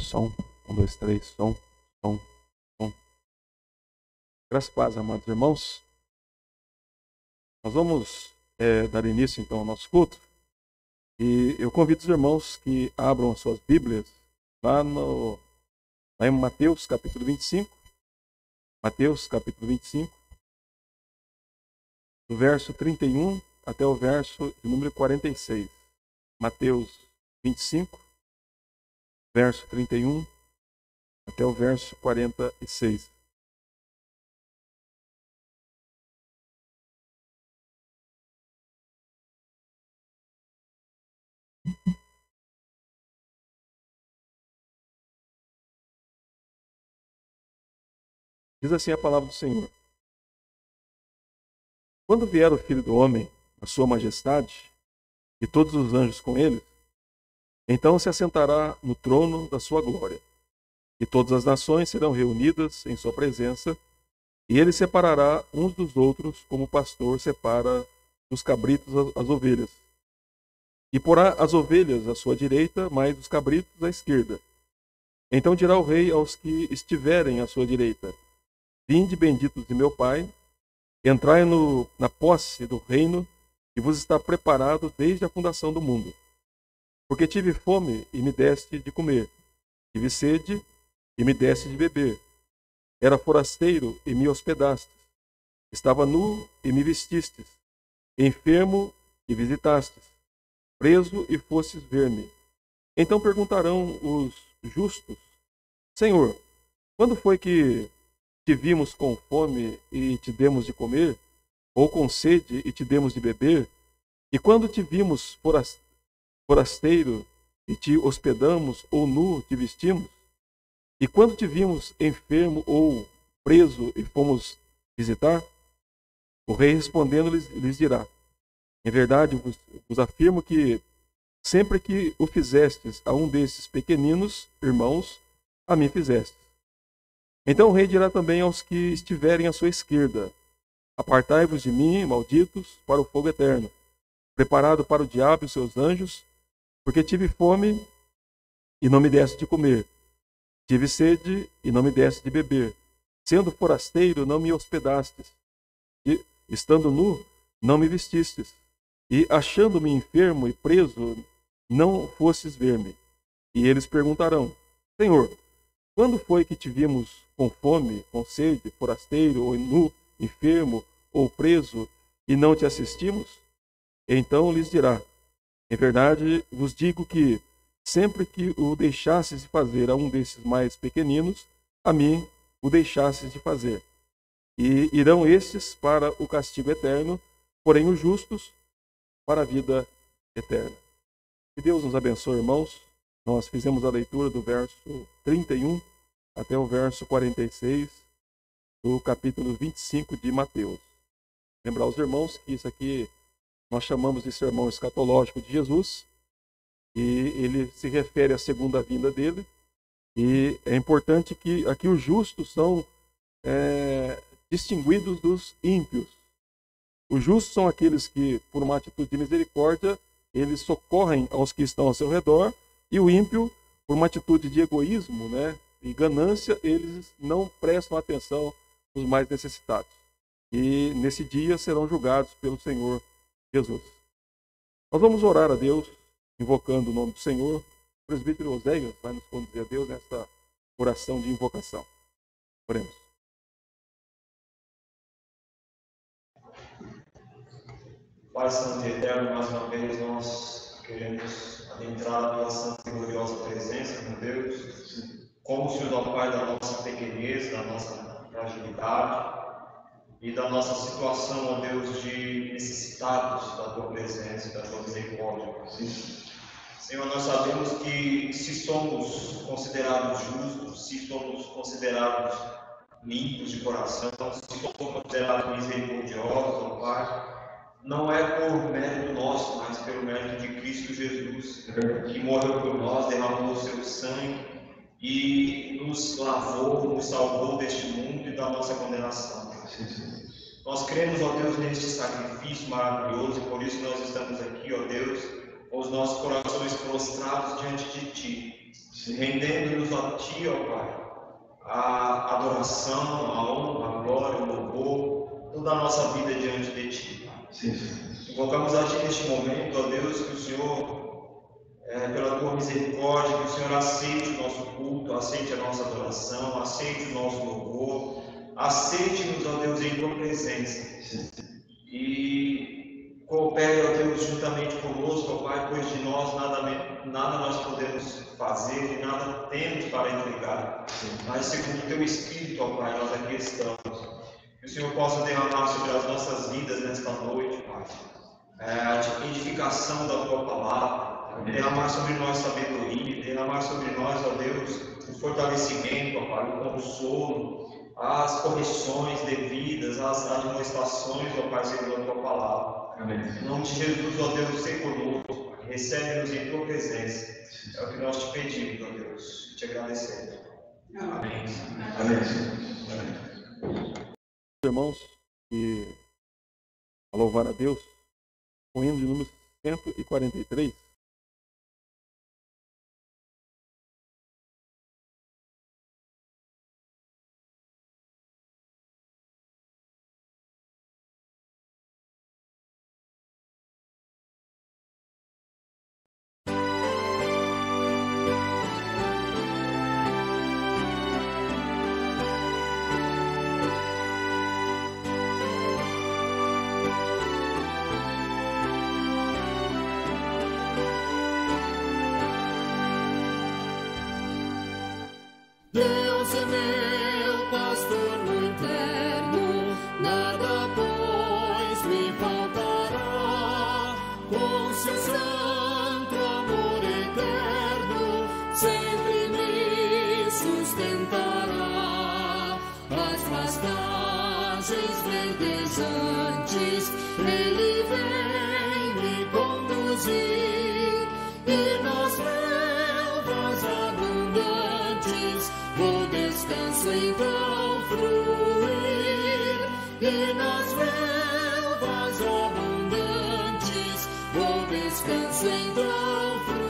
Som, 1, 2, 3, som, som, som. Graças a paz, amados irmãos. Nós vamos dar início então ao nosso culto. E eu convido os irmãos que abram as suas Bíblias lá em Mateus capítulo 25. Mateus capítulo 25, do verso 31 até o verso de número 46. Mateus 25, verso 31 até o verso 46. Diz assim a palavra do Senhor: Quando vier o Filho do Homem, a sua majestade, e todos os anjos com ele, então se assentará no trono da sua glória, e todas as nações serão reunidas em sua presença, e ele separará uns dos outros, como o pastor separa dos cabritos as ovelhas. E porá as ovelhas à sua direita, mas os cabritos à esquerda. Então dirá o rei aos que estiverem à sua direita: Vinde, benditos de meu Pai, entrai na posse do reino que vos está preparado desde a fundação do mundo. Porque tive fome e me deste de comer, tive sede e me deste de beber, era forasteiro e me hospedastes, estava nu e me vestistes, enfermo e visitastes, preso e fostes ver-me. Então perguntarão os justos: Senhor, quando foi que te vimos com fome e te demos de comer, ou com sede e te demos de beber? E quando te vimos forasteiro e te hospedamos, ou nu te vestimos? E quando te vimos enfermo ou preso e fomos visitar? O rei respondendo lhes dirá: Em verdade vos afirmo que sempre que o fizestes a um desses pequeninos irmãos, a mim fizestes. Então o rei dirá também aos que estiverem à sua esquerda: Apartai-vos de mim, malditos, para o fogo eterno, preparado para o diabo e os seus anjos, porque tive fome e não me deste de comer, tive sede e não me deste de beber, sendo forasteiro não me hospedastes, e estando nu não me vestistes, e achando-me enfermo e preso não fostes ver-me. E eles perguntarão: Senhor, quando foi que te vimos com fome, com sede, forasteiro ou nu, enfermo ou preso, e não te assistimos? Então lhes dirá: Em verdade vos digo que sempre que o deixasses de fazer a um desses mais pequeninos, a mim o deixasses de fazer. E irão estes para o castigo eterno, porém os justos para a vida eterna. Que Deus nos abençoe, irmãos. Nós fizemos a leitura do verso 31 até o verso 46 do capítulo 25 de Mateus. Lembrar os irmãos que isso aqui nós chamamos de sermão escatológico de Jesus, e ele se refere à segunda vinda dele. E é importante que aqui os justos são distinguidos dos ímpios. Os justos são aqueles que, por uma atitude de misericórdia, eles socorrem aos que estão ao seu redor, e o ímpio, por uma atitude de egoísmo, e ganância, eles não prestam atenção aos mais necessitados. E nesse dia serão julgados pelo Senhor Jesus. Nós vamos orar a Deus, invocando o nome do Senhor. O presbítero Oséias vai nos conduzir a Deus nesta oração de invocação. Oremos. Pai Santo e Eterno, mais uma vez nós queremos adentrar a tua santa e gloriosa presença, meu Deus, como o Senhor, ó Pai, da nossa pequenez, da nossa fragilidade e da nossa situação, ó Deus, de necessitados da tua presença e da tua misericórdia. Senhor, nós sabemos que se somos considerados justos, se somos considerados limpos de coração, se somos considerados misericordiosos, ó Pai, não é por mérito nosso, mas pelo mérito de Cristo Jesus, que morreu por nós, derramou o seu sangue e nos lavou, nos salvou deste mundo e da nossa condenação. Nós cremos, ó Deus, neste sacrifício maravilhoso, e por isso nós estamos aqui, ó Deus, com os nossos corações prostrados diante de Ti. rendendo-nos a Ti, ó Pai, a adoração, a honra, a glória, o louvor, toda a nossa vida diante de Ti, Pai. Sim, Senhor. Invocamos a Ti neste momento, ó Deus, que o Senhor, pela Tua misericórdia, que o Senhor aceite o nosso culto, aceite a nossa adoração, aceite o nosso louvor, aceite-nos, ó Deus, em Tua presença. Sim. E coopere, ó Deus, juntamente conosco, ó Pai, pois de nós nada nós podemos fazer, de nada temos para entregar. Sim. Mas segundo o Teu Espírito, ó Pai, nós aqui estamos. Que o Senhor possa derramar sobre as nossas vidas nesta noite, Pai, a edificação da Tua palavra, derramar sobre nós sabedoria, derramar sobre nós, ó Deus, o fortalecimento, ó Pai, o consolo, as correções devidas, as admoestações, ó Pai, segundo a Tua palavra. Amém. Em nome de Jesus, ó Deus, seja conosco, Pai. Recebe-nos em Tua presença. É o que nós te pedimos, ó Deus, e te agradecemos. Amém. Amém. Amém. Irmãos, e a louvar a Deus, o hino de número 143. Deus é meu pastor no eterno, nada pois me faltará. Com seu santo amor eterno, sempre me sustentará. As pastagens verdejantes, Ele vem me conduzir, e nas relvas abundantes vou descanso então fruir, e nas relvas abundantes vou descanso então fruir.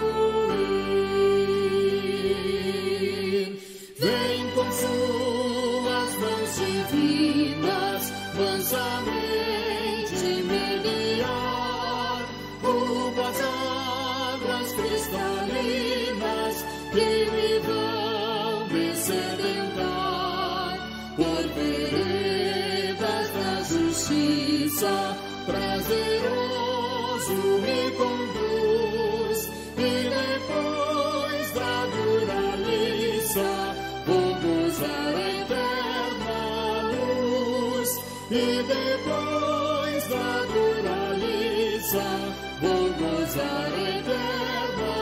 Vem com suas mãos divinas mansamente me guiar, rumo às águas cristalinas que me vão sedentar, por veredas da justiça, prazeroso me conduz, e depois da dura liça, vou gozar a eterna luz, e depois da dura liça, vou gozar a eterna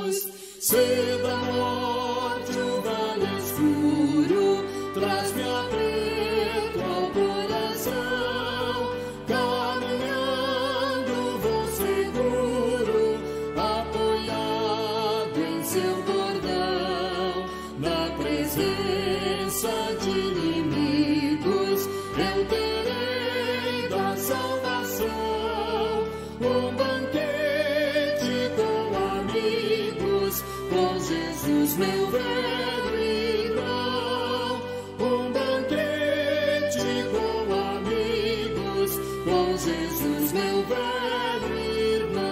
luz. Se da morte o vale escuro traz-me aperto ao coração, caminhando vou seguro, apoiado em seu bordão. Na presença de inimigos eu terei da salvação um banquete com amigos, com Jesus meu velho irmão. Um banquete com amigos, com Jesus meu velho irmão.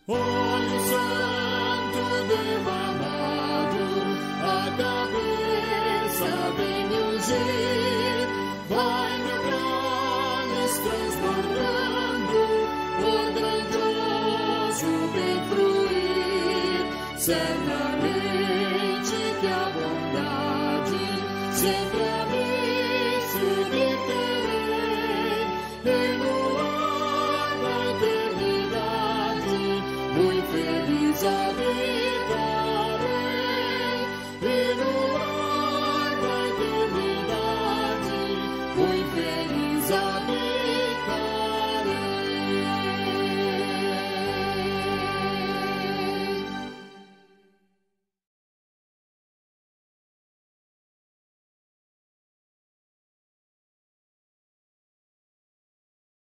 Olho santo derramado, a cabeça vem me ungir, vai meu cálice transbordando, o grandioso bem fluir. Certamente que a bondade sempre a mim subterei, e no ar da eternidade muito feliz habitarei, e no ar da eternidade muito feliz habitarei.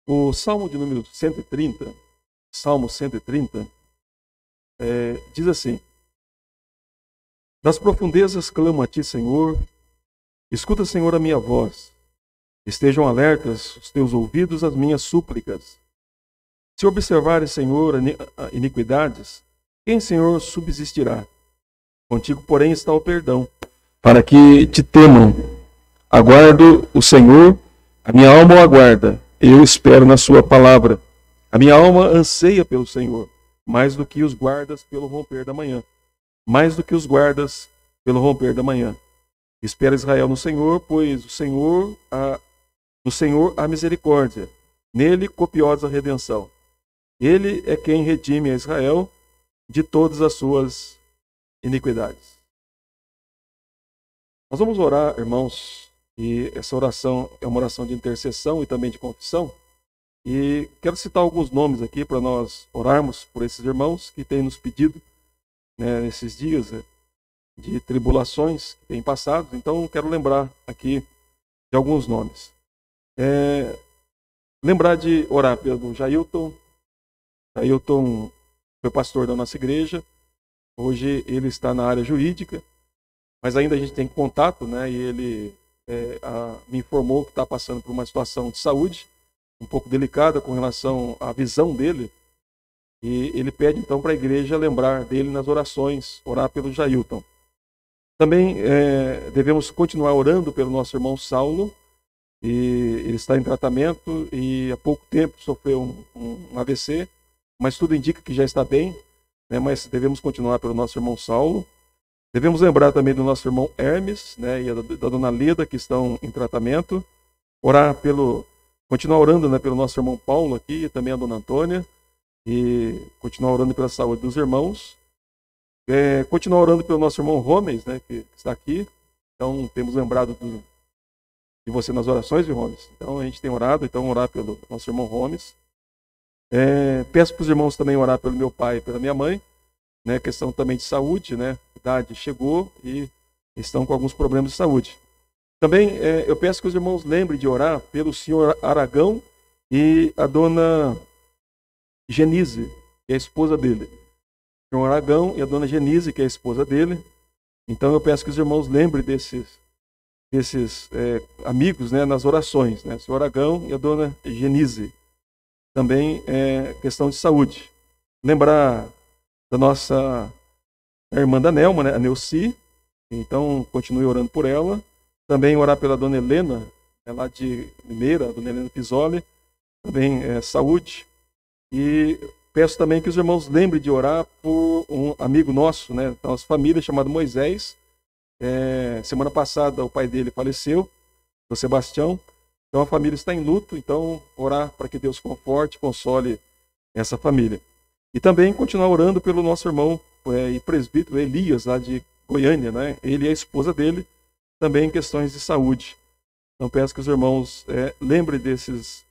O Salmo de número 130, Salmo 130, diz assim: Das profundezas clamo a ti, Senhor, escuta, Senhor, a minha voz. Estejam alertas os teus ouvidos às minhas súplicas. Se observares, Senhor, iniquidades, quem, Senhor, subsistirá? Contigo, porém, está o perdão, para que te temam. Aguardo o Senhor, a minha alma o aguarda, eu espero na sua palavra. A minha alma anseia pelo Senhor, mais do que os guardas pelo romper da manhã. Mais do que os guardas pelo romper da manhã. Espera Israel no Senhor, pois no Senhor há misericórdia, nele copiosa redenção. Ele é quem redime a Israel de todas as suas iniquidades. Nós vamos orar, irmãos, e essa oração é uma oração de intercessão e também de confissão. E quero citar alguns nomes aqui para nós orarmos por esses irmãos que têm nos pedido, né, nesses dias de tribulações que têm passado. Então, quero lembrar aqui de alguns nomes. Lembrar de orar pelo Jailton. Jailton foi pastor da nossa igreja. Hoje ele está na área jurídica, mas ainda a gente tem contato, né? E ele me informou que está passando por uma situação de saúde um pouco delicada com relação à visão dele. E ele pede então para a igreja lembrar dele nas orações, orar pelo Jailton. Também devemos continuar orando pelo nosso irmão Saulo. E ele está em tratamento e há pouco tempo sofreu um AVC, mas tudo indica que já está bem, né? Mas devemos continuar pelo nosso irmão Saulo. Devemos lembrar também do nosso irmão Hermes, né? E da dona Leda, que estão em tratamento. Continuar orando, né, pelo nosso irmão Paulo aqui, e também a dona Antônia, e continuar orando pela saúde dos irmãos. Continuar orando pelo nosso irmão Romes, né, que está aqui. Então temos lembrado de você nas orações, viu, Romes? Então a gente tem orado, então orar pelo nosso irmão Romes. Peço para os irmãos também orar pelo meu pai e pela minha mãe, né? Questão também de saúde, né? A idade chegou e estão com alguns problemas de saúde. Também eu peço que os irmãos lembrem de orar pelo senhor Aragão e a dona Genise, que é a esposa dele. O senhor Aragão e a dona Genise, que é a esposa dele. Então eu peço que os irmãos lembrem desses amigos, né, nas orações, né? O senhor Aragão e a dona Genise. Também questão de saúde. Lembrar da nossa irmã da Nelma, né, a Neuci. Então continue orando por ela. Também orar pela dona Helena, lá de Limeira, a dona Helena Pisoli. Também saúde. E peço também que os irmãos lembrem de orar por um amigo nosso, né, da nossa família, chamado Moisés. Semana passada o pai dele faleceu, o Sebastião. Então a família está em luto, então orar para que Deus conforte, console essa família. E também continuar orando pelo nosso irmão e presbítero Elias, lá de Goiânia, né? Ele e a esposa dele, também em questões de saúde. Então peço que os irmãos lembrem desses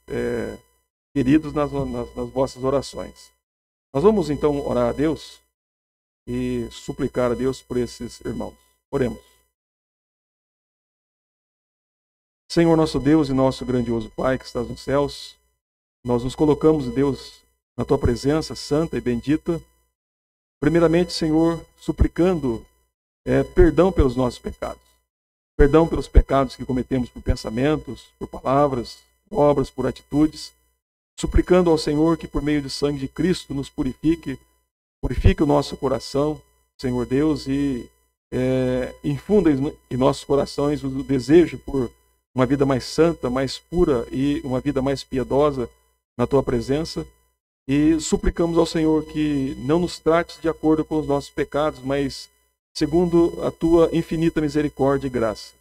queridos nas vossas orações. Nós vamos então orar a Deus e suplicar a Deus por esses irmãos. Oremos. Senhor nosso Deus e nosso grandioso Pai que estás nos céus, nós nos colocamos, Deus, na Tua presença santa e bendita. Primeiramente, Senhor, suplicando perdão pelos nossos pecados. Perdão pelos pecados que cometemos por pensamentos, por palavras, por obras, por atitudes. Suplicando ao Senhor que por meio do sangue de Cristo nos purifique o nosso coração, Senhor Deus, e infunda em nossos corações o desejo por uma vida mais santa, mais pura e uma vida mais piedosa na Tua presença. E suplicamos ao Senhor que não nos trate de acordo com os nossos pecados, mas segundo a Tua infinita misericórdia e graça.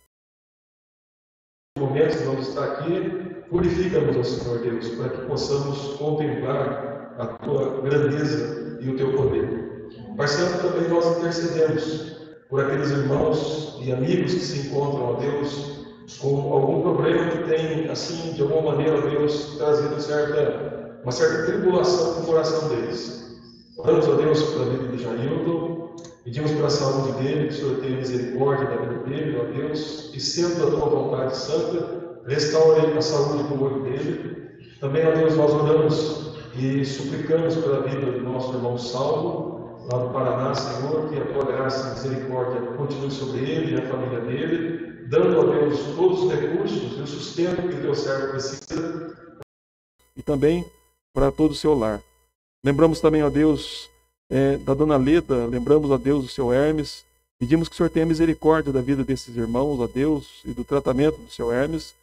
No momento que vamos estar aqui, purifica-nos, ó Senhor Deus, para que possamos contemplar a Tua grandeza e o Teu poder. Pai Santo, também nós intercedemos por aqueles irmãos e amigos que se encontram, ó Deus, com algum problema que tem, assim, de alguma maneira, Deus, trazido uma certa tribulação no coração deles. Oramos, ó Deus, pela vida de Jailton, pedimos pela saúde dele, que o Senhor tenha misericórdia da vida dele, ó Deus, e sendo da Tua vontade santa, restaure a saúde do olho dele. Também, ó Deus, nós oramos e suplicamos pela vida do nosso irmão Saulo, lá do Paraná, Senhor, que a tua graça e misericórdia continue sobre ele e a família dele, dando, ó Deus, todos os recursos e o sustento que o teu servo precisa. E também para todo o seu lar. Lembramos também, ó Deus, da dona Leda, lembramos, ó Deus, do seu Hermes. Pedimos que o Senhor tenha misericórdia da vida desses irmãos, ó Deus, e do tratamento do seu Hermes.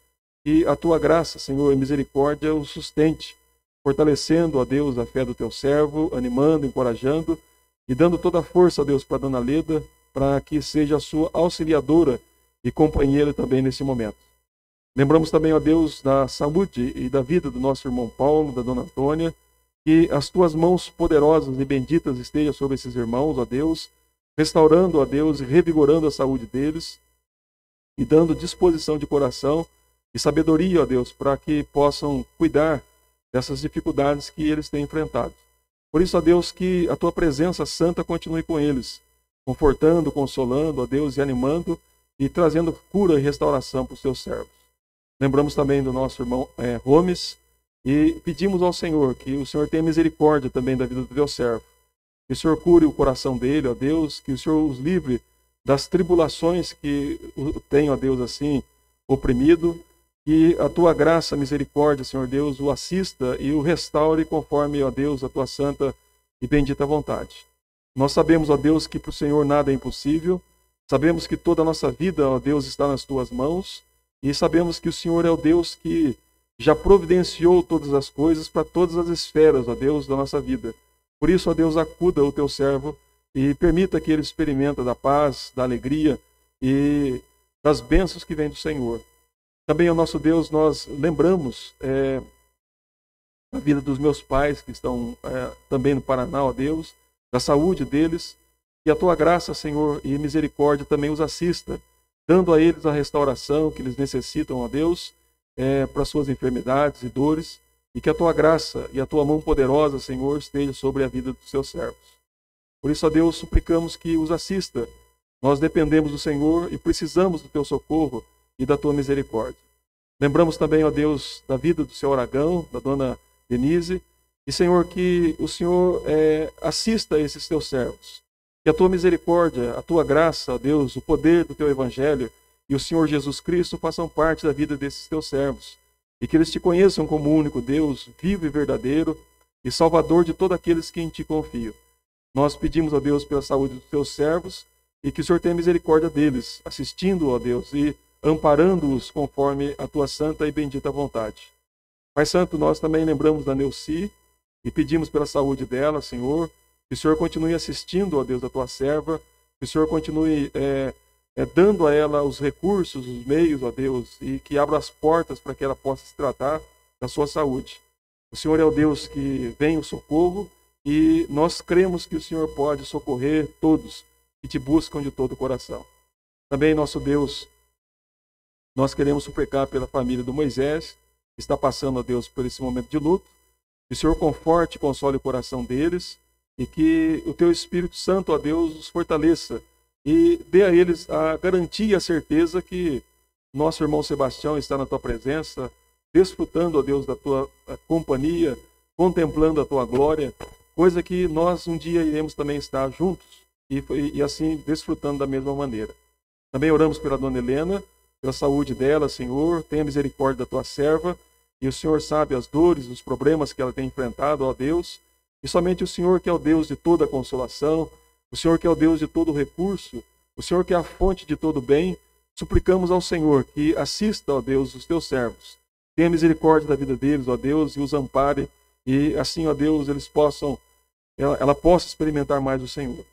E a tua graça, Senhor, e misericórdia o sustente, fortalecendo, ó Deus, a fé do teu servo, animando, encorajando e dando toda a força, ó Deus, para a dona Leda, para que seja a sua auxiliadora e companheira também nesse momento. Lembramos também, ó Deus, da saúde e da vida do nosso irmão Paulo, da dona Antônia, que as tuas mãos poderosas e benditas estejam sobre esses irmãos, ó Deus, restaurando, ó Deus, e revigorando a saúde deles e dando disposição de coração e sabedoria, ó Deus, para que possam cuidar dessas dificuldades que eles têm enfrentado. Por isso, ó Deus, que a tua presença santa continue com eles, confortando, consolando, ó Deus, e animando e trazendo cura e restauração para os teus servos. Lembramos também do nosso irmão Gomes e pedimos ao Senhor que o Senhor tenha misericórdia também da vida do teu servo. Que o Senhor cure o coração dele, ó Deus, que o Senhor os livre das tribulações que o tem, ó Deus, assim, oprimido. Que a tua graça, misericórdia, Senhor Deus, o assista e o restaure conforme, ó Deus, a tua santa e bendita vontade. Nós sabemos, ó Deus, que para o Senhor nada é impossível. Sabemos que toda a nossa vida, ó Deus, está nas tuas mãos. E sabemos que o Senhor é o Deus que já providenciou todas as coisas para todas as esferas, ó Deus, da nossa vida. Por isso, ó Deus, acuda o teu servo e permita que ele experimente da paz, da alegria e das bênçãos que vêm do Senhor. Também, ó nosso Deus, nós lembramos a vida dos meus pais que estão também no Paraná, ó Deus, da saúde deles, que a tua graça, Senhor, e misericórdia também os assista, dando a eles a restauração que eles necessitam, ó Deus, para suas enfermidades e dores, e que a tua graça e a tua mão poderosa, Senhor, esteja sobre a vida dos seus servos. Por isso, ó Deus, suplicamos que os assista. Nós dependemos do Senhor e precisamos do teu socorro e da tua misericórdia. Lembramos também, ó Deus, da vida do seu Aragão, da dona Denise, e, Senhor, que o Senhor assista a esses teus servos. Que a tua misericórdia, a tua graça, ó Deus, o poder do teu evangelho e o Senhor Jesus Cristo façam parte da vida desses teus servos. E que eles te conheçam como o único Deus, vivo e verdadeiro, e Salvador de todos aqueles que em ti confiam. Nós pedimos, ó Deus, pela saúde dos teus servos, e que o Senhor tenha misericórdia deles, assistindo, ó Deus, e amparando-os conforme a tua santa e bendita vontade. Pai Santo, nós também lembramos da Neuci, e pedimos pela saúde dela, Senhor, que o Senhor continue assistindo, ó Deus, a tua serva, que o Senhor continue dando a ela os recursos, os meios, ó Deus, e que abra as portas para que ela possa se tratar da sua saúde. O Senhor é o Deus que vem o socorro e nós cremos que o Senhor pode socorrer todos que te buscam de todo o coração. Também, nosso Deus, nós queremos suplicar pela família do Moisés, que está passando, ó Deus, por esse momento de luto, que o Senhor conforte e console o coração deles e que o teu Espírito Santo, ó Deus, os fortaleça e dê a eles a garantia e a certeza que nosso irmão Sebastião está na tua presença, desfrutando, ó Deus, da tua companhia, contemplando a tua glória, coisa que nós um dia iremos também estar juntos e assim desfrutando da mesma maneira. Também oramos pela dona Helena, pela saúde dela, Senhor, tenha misericórdia da tua serva, e o Senhor sabe as dores, os problemas que ela tem enfrentado, ó Deus, e somente o Senhor que é o Deus de toda consolação, o Senhor que é o Deus de todo recurso, o Senhor que é a fonte de todo bem, suplicamos ao Senhor que assista, ó Deus, os teus servos. Tenha misericórdia da vida deles, ó Deus, e os ampare, e assim, ó Deus, ela possa experimentar mais o Senhor.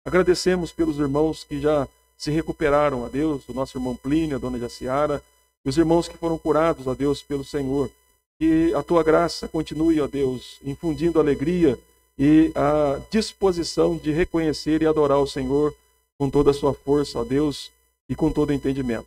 Agradecemos pelos irmãos que já se recuperaram, ó Deus, o nosso irmão Plínio, a dona Jaciara, e os irmãos que foram curados, ó Deus, pelo Senhor. Que a tua graça continue, ó Deus, infundindo alegria e a disposição de reconhecer e adorar o Senhor com toda a sua força, ó Deus, e com todo o entendimento.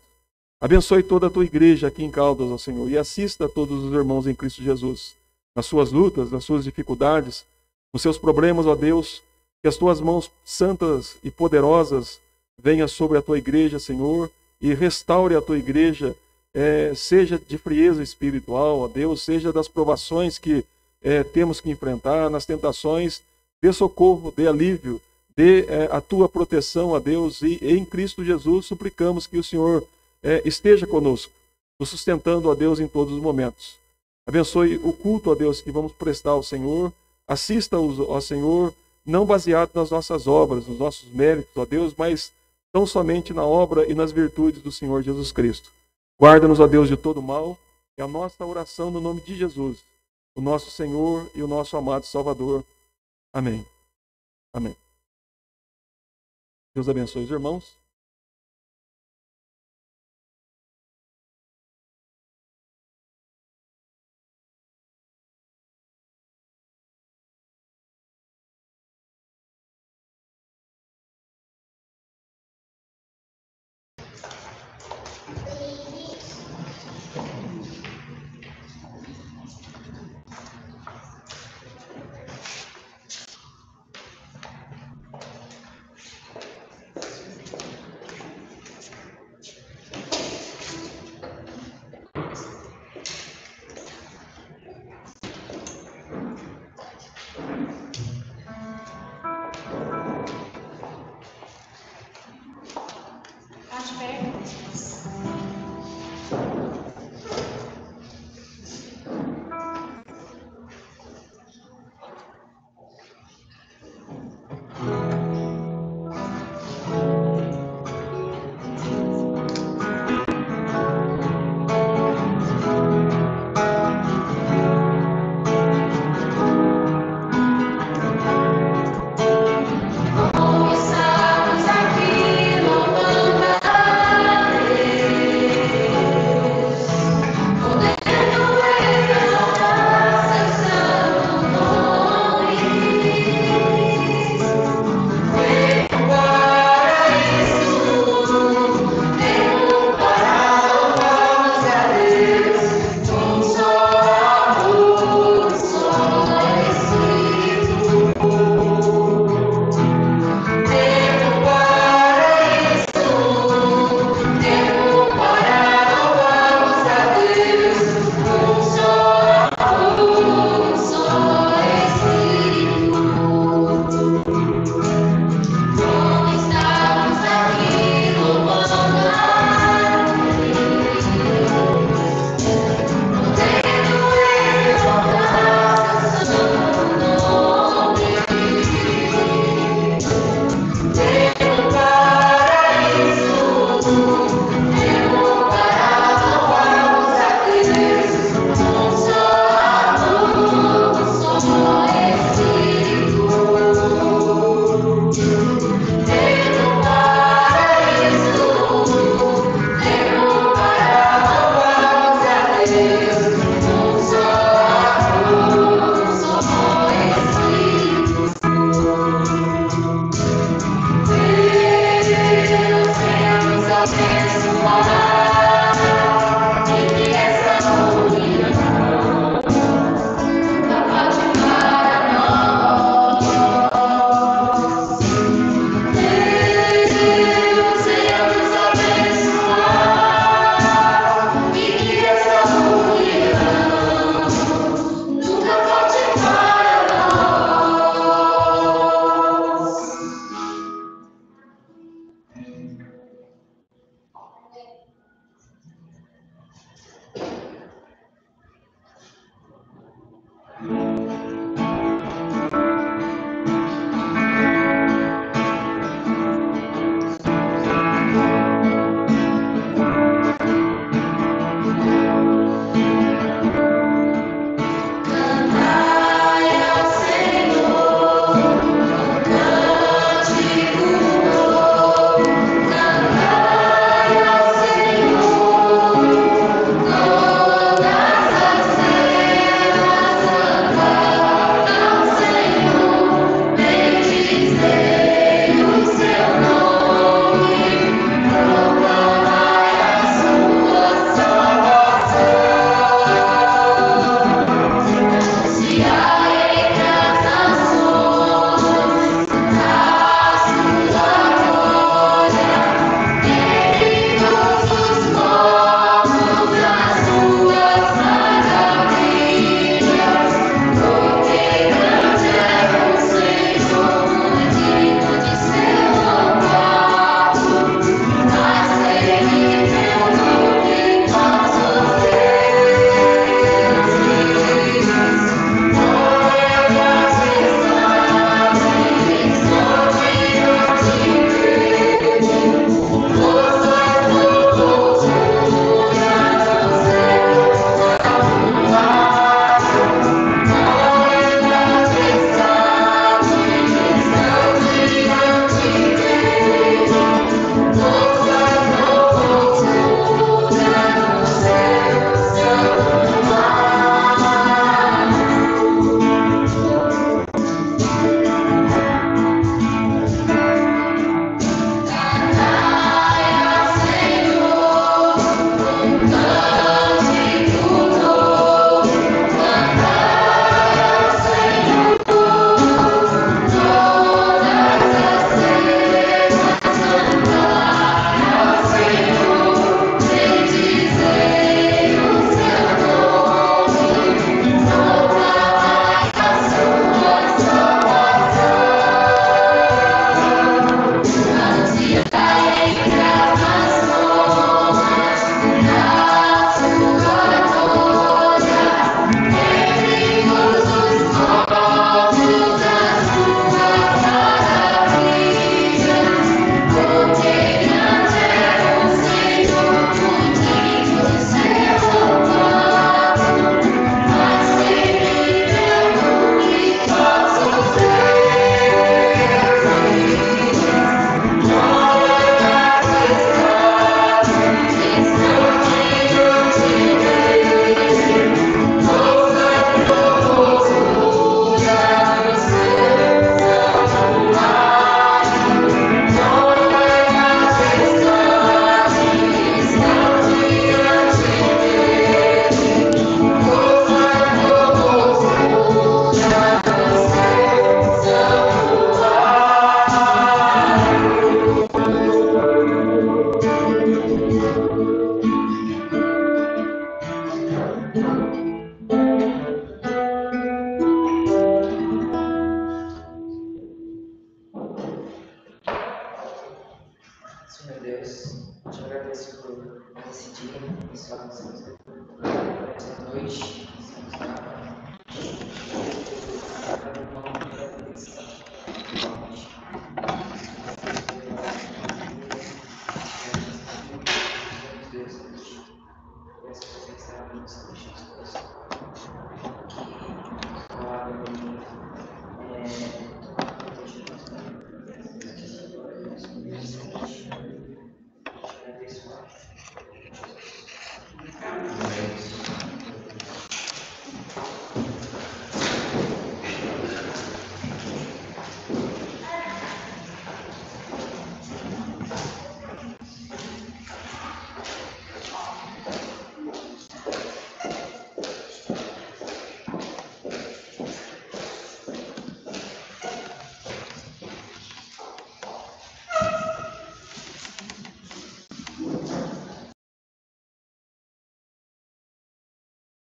Abençoe toda a tua igreja aqui em Caldas, ó Senhor, e assista a todos os irmãos em Cristo Jesus, nas suas lutas, nas suas dificuldades, nos seus problemas, ó Deus, que as tuas mãos santas e poderosas venham sobre a tua igreja, Senhor, e restaure a tua igreja seja de frieza espiritual, ó Deus, seja das provações que temos que enfrentar, nas tentações, dê socorro, dê alívio, dê a tua proteção, ó Deus, e em Cristo Jesus suplicamos que o Senhor esteja conosco, nos sustentando, ó Deus, em todos os momentos. Abençoe o culto, ó Deus, que vamos prestar ao Senhor, assista-os, ó Senhor, não baseado nas nossas obras, nos nossos méritos, ó Deus, mas tão somente na obra e nas virtudes do Senhor Jesus Cristo. Guarda-nos, ó Deus, de todo mal. É a nossa oração no nome de Jesus, o nosso Senhor e o nosso amado Salvador. Amém. Amém. Deus abençoe os irmãos. te agradeço por esse dia, abençoado essa noite,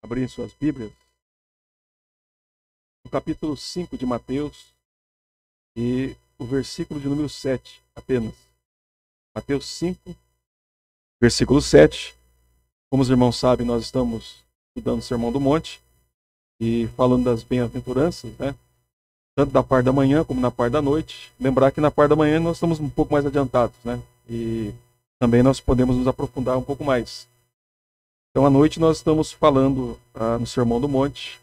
Abrirem suas Bíblias no capítulo 5 de Mateus e o versículo de número 7 apenas. Mateus 5, versículo 7. Como os irmãos sabem, nós estamos estudando o Sermão do Monte e falando das bem-aventuranças, né? Tanto da parte da manhã como na parte da noite. Lembrar que na parte da manhã nós estamos um pouco mais adiantados, né? E também nós podemos nos aprofundar um pouco mais. Então, à noite nós estamos falando no Sermão do Monte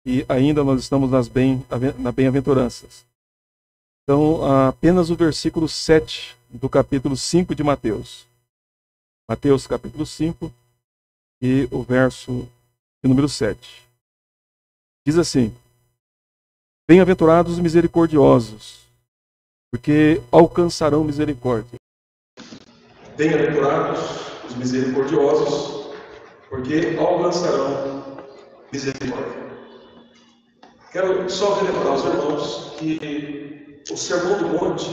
e ainda nós estamos nas bem-aventuranças. Então, apenas o versículo 7 do capítulo 5 de Mateus. Mateus, capítulo 5 e o verso de número 7. Diz assim: Bem-aventurados os misericordiosos, porque alcançarão misericórdia. Bem-aventurados os misericordiosos, porque alcançarão misericórdia. Quero só relembrar aos irmãos que o Sermão do Monte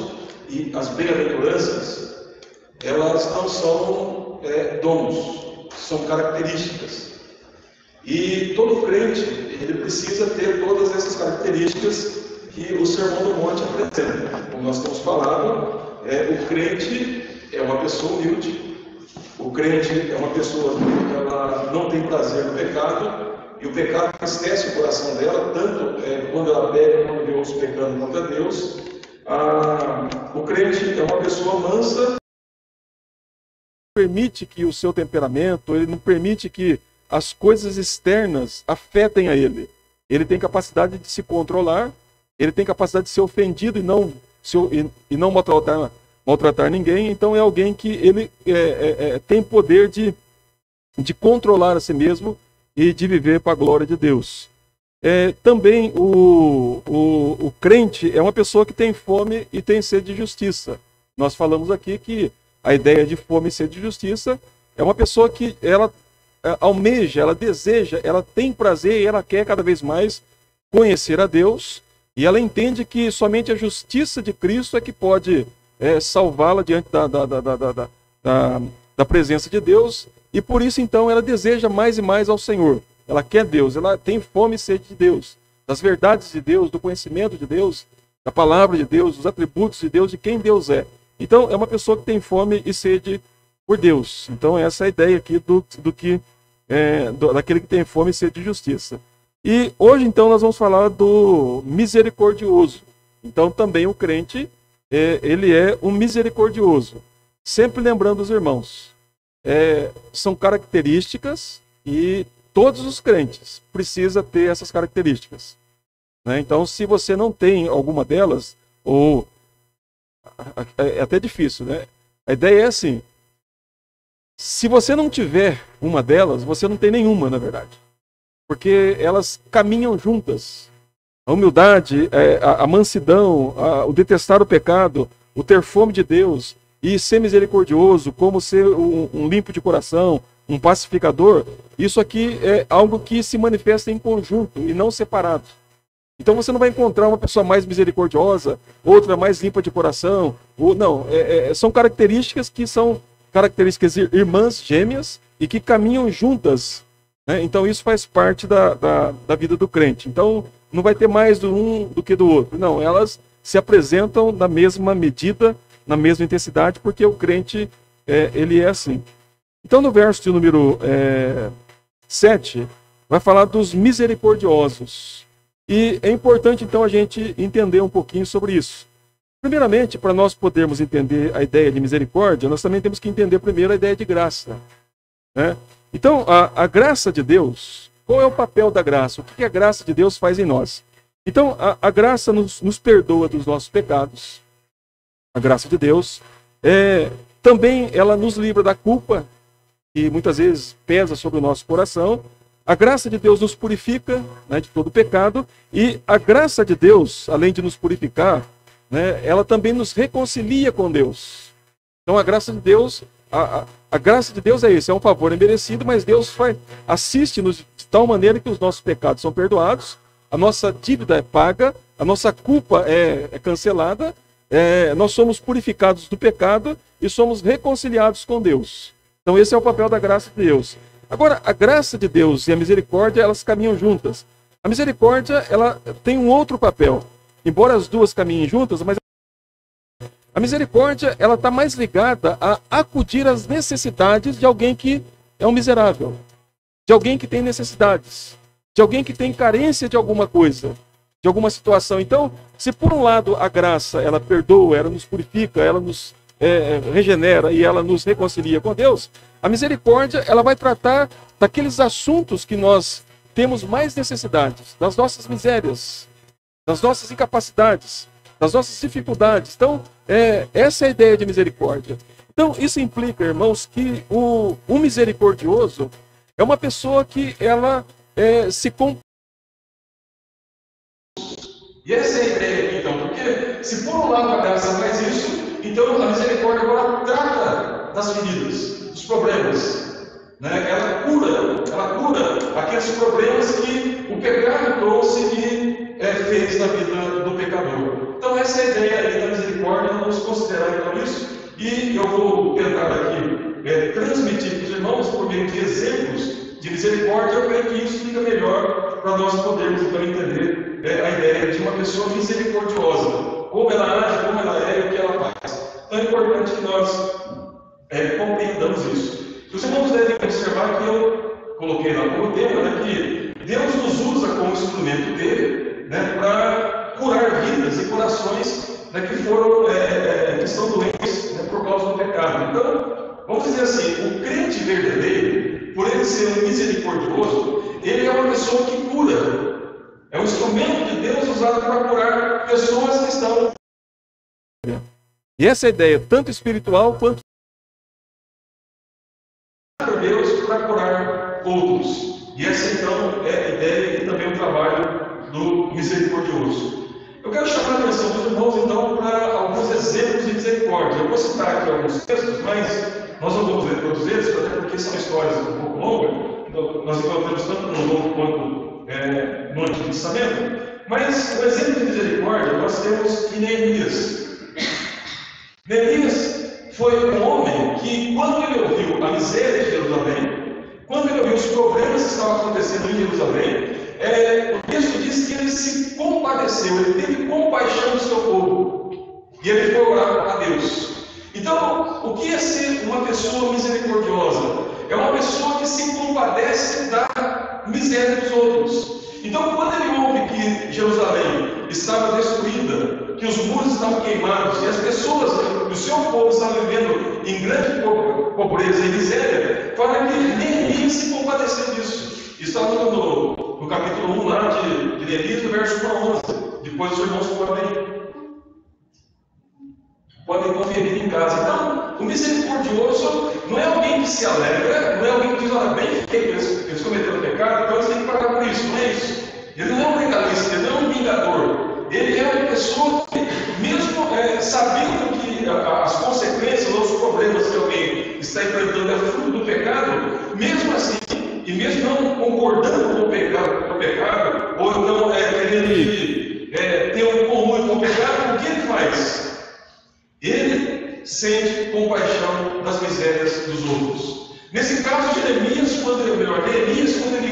e as bem-aventuranças, elas não são dons, são características. E todo crente, ele precisa ter todas essas características que o Sermão do Monte apresenta. Como nós estamos falando, o crente é uma pessoa humilde. O crente é uma pessoa que ela não tem prazer no pecado, e o pecado entristece o coração dela, tanto quando ela pega, quando vê os pecando contra Deus. O crente é uma pessoa mansa. Permite que o seu temperamento, ele não permite que as coisas externas afetem a ele. Ele tem capacidade de se controlar, ele tem capacidade de ser ofendido e não maltratar ninguém. Então é alguém que ele tem poder de controlar a si mesmo e de viver para a glória de Deus. Também o crente é uma pessoa que tem fome e tem sede de justiça. Nós falamos aqui que a ideia de fome e sede de justiça é uma pessoa que ela almeja, ela deseja, ela tem prazer e ela quer cada vez mais conhecer a Deus, e ela entende que somente a justiça de Cristo é que pode salvá-la diante da presença de Deus, e por isso então ela deseja mais e mais ao Senhor. Ela quer Deus, ela tem fome e sede de Deus, das verdades de Deus, do conhecimento de Deus, da palavra de Deus, dos atributos de Deus, de quem Deus é. Então é uma pessoa que tem fome e sede por Deus. Então essa é a ideia aqui daquele que tem fome e sede de justiça. E hoje então nós vamos falar do misericordioso. Então também o crente, ele é um misericordioso. Sempre lembrando os irmãos, são características e todos os crentes precisam ter essas características, né? Então se você não tem alguma delas, ou é até difícil, né? A ideia é assim: se você não tiver uma delas, você não tem nenhuma, na verdade. Porque elas caminham juntas. A humildade, a mansidão, o detestar o pecado, o ter fome de Deus e ser misericordioso, como ser um limpo de coração, um pacificador, isso aqui é algo que se manifesta em conjunto e não separado. Então você não vai encontrar uma pessoa mais misericordiosa, outra mais limpa de coração. São características que são características irmãs, gêmeas, e que caminham juntas, né? Então isso faz parte da vida do crente. Então não vai ter mais do um do que do outro. Não, elas se apresentam na mesma medida, na mesma intensidade, porque o crente ele é assim. Então, no verso de número 7, vai falar dos misericordiosos. E é importante, então, a gente entender um pouquinho sobre isso. Primeiramente, para nós podermos entender a ideia de misericórdia, nós também temos que entender primeiro a ideia de graça, né? Então, a graça de Deus, qual é o papel da graça? O que a graça de Deus faz em nós? Então, a graça nos perdoa dos nossos pecados. A graça de Deus. Também ela nos livra da culpa, que muitas vezes pesa sobre o nosso coração. A graça de Deus nos purifica, né, de todo pecado. E a graça de Deus, além de nos purificar, né, ela também nos reconcilia com Deus. Então a graça de Deus, a graça de Deus é isso, é um favor imerecido, mas Deus assiste-nos de tal maneira que os nossos pecados são perdoados, a nossa dívida é paga, a nossa culpa é cancelada, nós somos purificados do pecado e somos reconciliados com Deus. Então esse é o papel da graça de Deus. Agora, a graça de Deus e a misericórdia, elas caminham juntas. A misericórdia, ela tem um outro papel. Embora as duas caminhem juntas, mas a misericórdia, ela está mais ligada a acudir às necessidades de alguém que é um miserável, de alguém que tem necessidades, de alguém que tem carência de alguma coisa, de alguma situação. Então, se por um lado a graça, ela perdoa, ela nos purifica, ela nos regenera e ela nos reconcilia com Deus, a misericórdia, ela vai tratar daqueles assuntos que nós temos mais necessidades, das nossas misérias, das nossas incapacidades, das nossas dificuldades. Então, essa é a ideia de misericórdia. Então, isso implica, irmãos, que o misericordioso é uma pessoa que ela se compadece. E essa é a ideia aqui, então, porque se por um lado a graça faz isso, então a misericórdia agora trata das feridas, dos problemas, né? Ela cura aqueles problemas que o pecado trouxe e fez na vida do pecador. Então essa é a ideia aí da misericórdia, vamos considerar então isso, e eu vou tentar aqui transmitir para os irmãos por meio de exemplos de misericórdia. Eu creio que isso fica melhor para nós podermos então entender a ideia de uma pessoa misericordiosa, como ela age, como ela é e o que ela faz. Então é importante que nós compreendamos isso. Os irmãos devem observar que eu coloquei lá como tema, né, que Deus nos usa como instrumento dele, né, para curar vidas e corações, né, que estão doentes, né, por causa do pecado. Então, vamos dizer assim, o crente verdadeiro, por ele ser um misericordioso, ele é uma pessoa que cura. É um instrumento de Deus usado para curar pessoas que estão... E essa é a ideia, tanto espiritual quanto... por Deus para curar outros. E essa então é a ideia e também o trabalho do misericordioso. Eu quero chamar a atenção dos irmãos então para alguns exemplos de misericórdia. Eu vou citar aqui alguns textos, mas nós não vamos ler todos eles, até porque são histórias um pouco longas. Então, nós encontramos tanto no Novo quanto no Antigo Testamento. Mas o exemplo de misericórdia nós temos em Neemias. Neemias foi um homem que, quando ele ouviu a miséria de Jerusalém, quando ele ouviu os problemas que estavam acontecendo em Jerusalém, o texto diz que ele se compadeceu, ele teve compaixão do seu povo. E ele foi orar a Deus. Então, o que é ser uma pessoa misericordiosa? É uma pessoa que se compadece da miséria dos outros. Então, quando ele ouve que Jerusalém estava destruída, que os muros estavam queimados e as pessoas do seu povo estavam vivendo em grande pobreza e miséria, fala que Neemias se compadeceu disso. Isso está no capítulo 1 lá de Neemias, no verso 1 a 11. Depois os irmãos podem conferir em casa. Então, o misericordioso não é alguém que se alegra, não é alguém que diz, olha, bem feito, eles cometeram pecado, então eles têm que pagar por isso. Não é isso. Ele não é um legalista, ele não é um vingador. Ele é uma pessoa que, mesmo sabendo que as consequências ou os problemas que alguém está enfrentando é fruto do pecado, mesmo assim, e mesmo não concordando com o pecado ou não querendo ter um comum com o pecado, o que ele faz? Ele sente compaixão das misérias dos outros. Nesse caso de Neemias, quando ele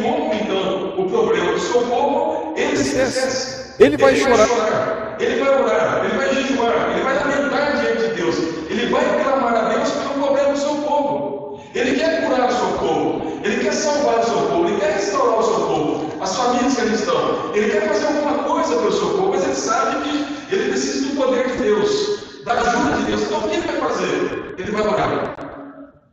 ouve então o problema do seu povo, ele se esquece. Ele vai chorar, ele vai orar, ele vai jejuar, ele vai lamentar diante de Deus, ele vai clamar a Deus pelo problema do seu Ele quer curar o seu povo, Ele quer salvar o seu povo, Ele quer restaurar o seu povo, as famílias que ali estão. Ele quer fazer alguma coisa pelo seu povo, mas Ele sabe que Ele precisa do poder de Deus, da ajuda de Deus. Então o que Ele vai fazer? Ele vai orar.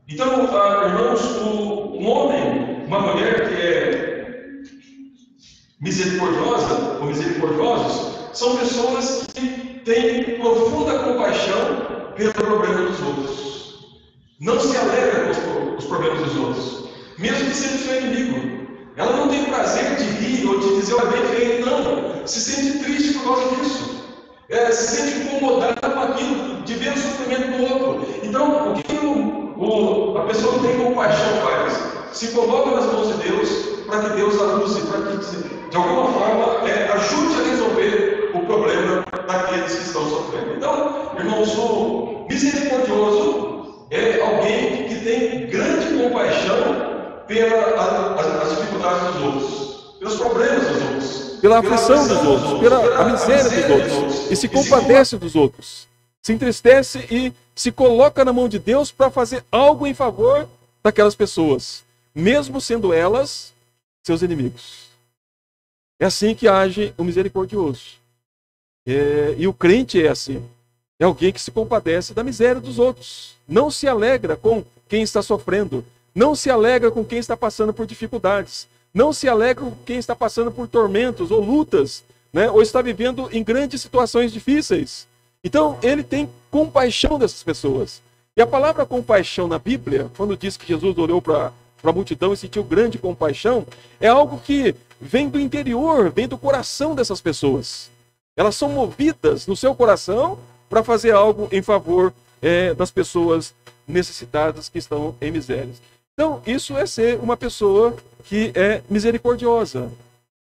Então, irmãos, um homem, uma mulher que é misericordiosa ou misericordiosos, são pessoas que têm profunda compaixão pelo problema dos outros. Não se alegra com os problemas dos outros, mesmo que seja o seu inimigo. Ela não tem prazer de rir ou de dizer, olha, bem feito, não. Se sente triste por causa disso. Se sente incomodada com aquilo, de ver o sofrimento do outro. Então, o que a pessoa que tem compaixão faz? Se coloca nas mãos de Deus, para que Deus a use, para que, de alguma forma, ajude a resolver o problema daqueles que estão sofrendo. Então, irmãos, o misericordioso é alguém que tem grande compaixão pelas dificuldades dos outros, pelos problemas dos outros, pela aflição dos outros, pela miséria dos outros, e se compadece dos outros, se entristece e se coloca na mão de Deus para fazer algo em favor daquelas pessoas, mesmo sendo elas seus inimigos. É assim que age o misericordioso. E o crente é assim. É alguém que se compadece da miséria dos outros. Não se alegra com quem está sofrendo. Não se alegra com quem está passando por dificuldades. Não se alegra com quem está passando por tormentos ou lutas, né? Ou está vivendo em grandes situações difíceis. Então, ele tem compaixão dessas pessoas. E a palavra compaixão na Bíblia, quando diz que Jesus olhou para a multidão e sentiu grande compaixão, é algo que vem do interior, vem do coração dessas pessoas. Elas são movidas no seu coração para fazer algo em favor das pessoas necessitadas que estão em miséria. Então, isso é ser uma pessoa que é misericordiosa.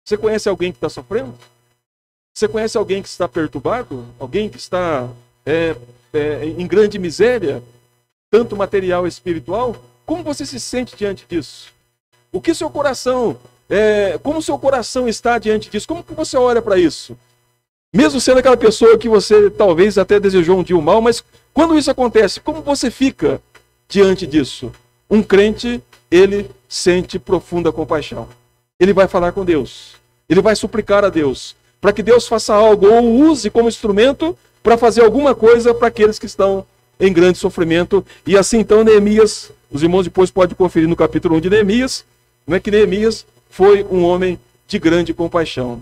Você conhece alguém que está sofrendo? Você conhece alguém que está perturbado? Alguém que está em grande miséria, tanto material e espiritual? Como você se sente diante disso? O que seu coração, como seu coração está diante disso? Como que você olha para isso? Mesmo sendo aquela pessoa que você talvez até desejou um dia o mal, mas quando isso acontece, como você fica diante disso? Um crente, ele sente profunda compaixão. Ele vai falar com Deus. Ele vai suplicar a Deus para que Deus faça algo ou use como instrumento para fazer alguma coisa para aqueles que estão em grande sofrimento. E assim então Neemias, os irmãos depois podem conferir no capítulo 1 de Neemias, não é que Neemias foi um homem de grande compaixão.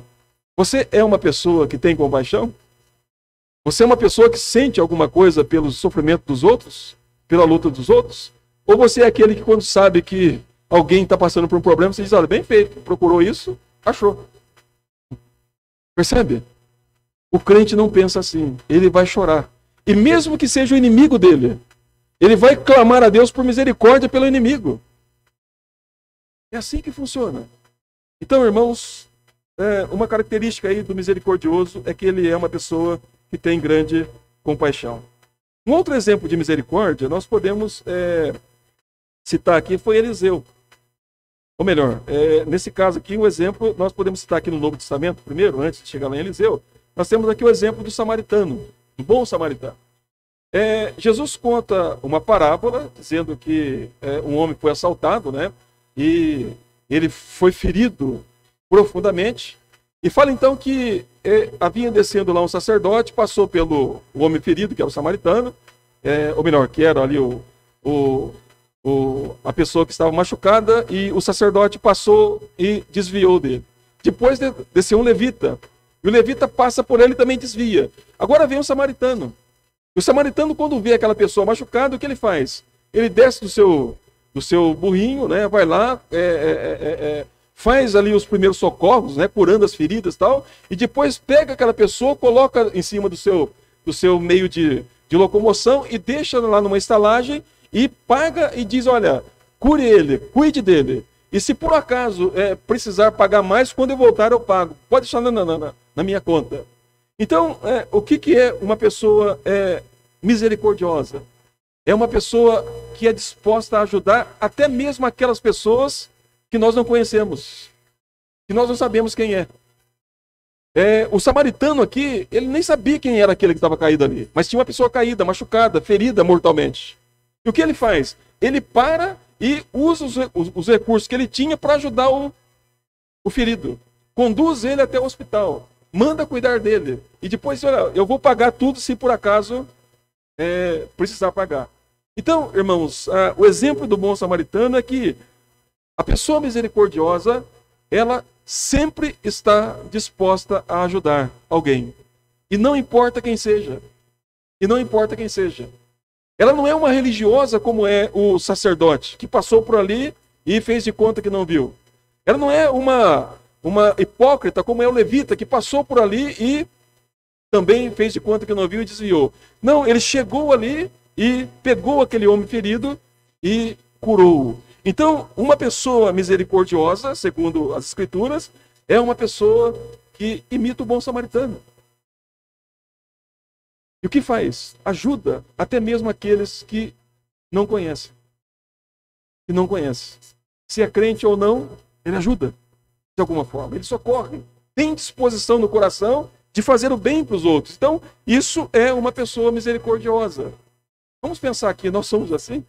Você é uma pessoa que tem compaixão? Você é uma pessoa que sente alguma coisa pelo sofrimento dos outros? Pela luta dos outros? Ou você é aquele que quando sabe que alguém está passando por um problema, você diz, olha, bem feito, procurou isso, achou. Percebe? O crente não pensa assim, ele vai chorar. E mesmo que seja o inimigo dele, ele vai clamar a Deus por misericórdia pelo inimigo. É assim que funciona. Então, irmãos, uma característica aí do misericordioso é que ele é uma pessoa que tem grande compaixão. Um outro exemplo de misericórdia, nós podemos citar aqui, foi Eliseu. Ou melhor, nesse caso aqui, um exemplo, nós podemos citar aqui no Novo Testamento, primeiro, antes de chegar lá em Eliseu, nós temos aqui o exemplo do samaritano, do bom samaritano. Jesus conta uma parábola, dizendo que um homem foi assaltado, né? E ele foi ferido profundamente. E fala então que havia descendo lá um sacerdote, passou pelo homem ferido, que era o samaritano, ou melhor, que era ali a pessoa que estava machucada, e o sacerdote passou e desviou dele. Depois desceu um levita, e o levita passa por ele e também desvia. Agora vem o samaritano. O samaritano, quando vê aquela pessoa machucada, o que ele faz? Ele desce do seu burrinho, né, vai lá, faz ali os primeiros socorros, né, curando as feridas e tal, e depois pega aquela pessoa, coloca em cima do seu meio de locomoção e deixa lá numa estalagem e paga e diz, olha, cure ele, cuide dele. E se por acaso precisar pagar mais, quando eu voltar eu pago. Pode deixar na minha conta. Então, o que é uma pessoa misericordiosa? É uma pessoa que é disposta a ajudar até mesmo aquelas pessoas que nós não conhecemos, que nós não sabemos quem é. O samaritano aqui, ele nem sabia quem era aquele que estava caído ali, mas tinha uma pessoa caída, machucada, ferida mortalmente. E o que ele faz? ele para e usa os recursos que ele tinha para ajudar o ferido. Conduz ele até o hospital, manda cuidar dele. E depois, olha, eu vou pagar tudo se por acaso precisar pagar. Então, irmãos, o exemplo do bom samaritano é que a pessoa misericordiosa, ela sempre está disposta a ajudar alguém. E não importa quem seja. E não importa quem seja. Ela não é uma religiosa como é o sacerdote, que passou por ali e fez de conta que não viu. Ela não é uma hipócrita como é o levita, que passou por ali e também fez de conta que não viu e desviou. Não, ele chegou ali e pegou aquele homem ferido e curou-o. Então, uma pessoa misericordiosa, segundo as Escrituras, é uma pessoa que imita o bom samaritano. E o que faz? Ajuda até mesmo aqueles que não conhecem. Que não conhecem. Se é crente ou não, ele ajuda de alguma forma. Ele socorre. Tem disposição no coração de fazer o bem para os outros. Então, isso é uma pessoa misericordiosa. Vamos pensar aqui, nós somos assim?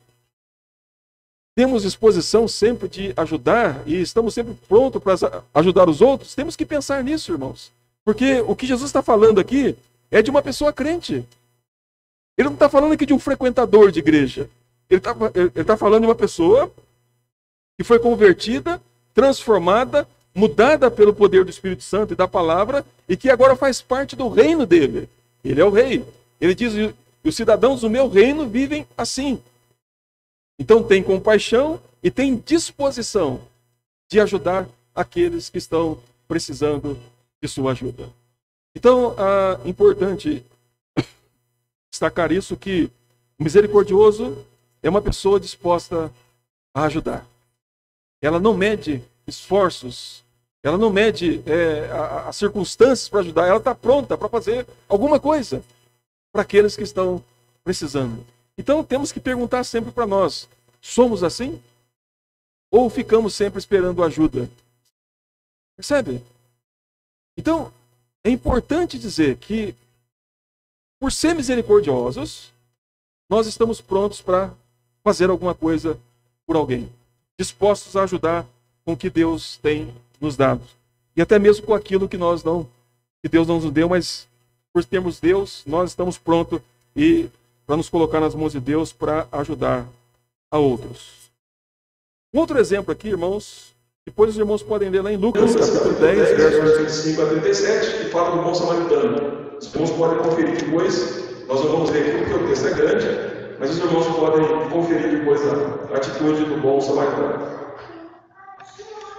Temos disposição sempre de ajudar e estamos sempre prontos para ajudar os outros? Temos que pensar nisso, irmãos. Porque o que Jesus está falando aqui é de uma pessoa crente. Ele não está falando aqui de um frequentador de igreja. Ele está falando de uma pessoa que foi convertida, transformada, mudada pelo poder do Espírito Santo e da palavra, e que agora faz parte do reino dele. Ele é o rei. Ele diz, os cidadãos do meu reino vivem assim. Então tem compaixão e tem disposição de ajudar aqueles que estão precisando de sua ajuda. Então, é importante destacar isso, que o misericordioso é uma pessoa disposta a ajudar. Ela não mede esforços, ela não mede as circunstâncias para ajudar, ela está pronta para fazer alguma coisa para aqueles que estão precisando. Então, temos que perguntar sempre para nós, somos assim? Ou ficamos sempre esperando ajuda? Percebe? Então, é importante dizer que, por ser misericordiosos, nós estamos prontos para fazer alguma coisa por alguém. Dispostos a ajudar com o que Deus tem nos dado. E até mesmo com aquilo que Deus não nos deu, mas por termos Deus, nós estamos prontos para nos colocar nas mãos de Deus para ajudar a outros. Um outro exemplo aqui, irmãos, depois os irmãos podem ler lá em Lucas, capítulo 10, versos 25 a 37, que fala do bom samaritano. Os irmãos podem conferir depois, nós não vamos ler aqui porque o texto é grande, mas os irmãos podem conferir depois a atitude do bom samaritano.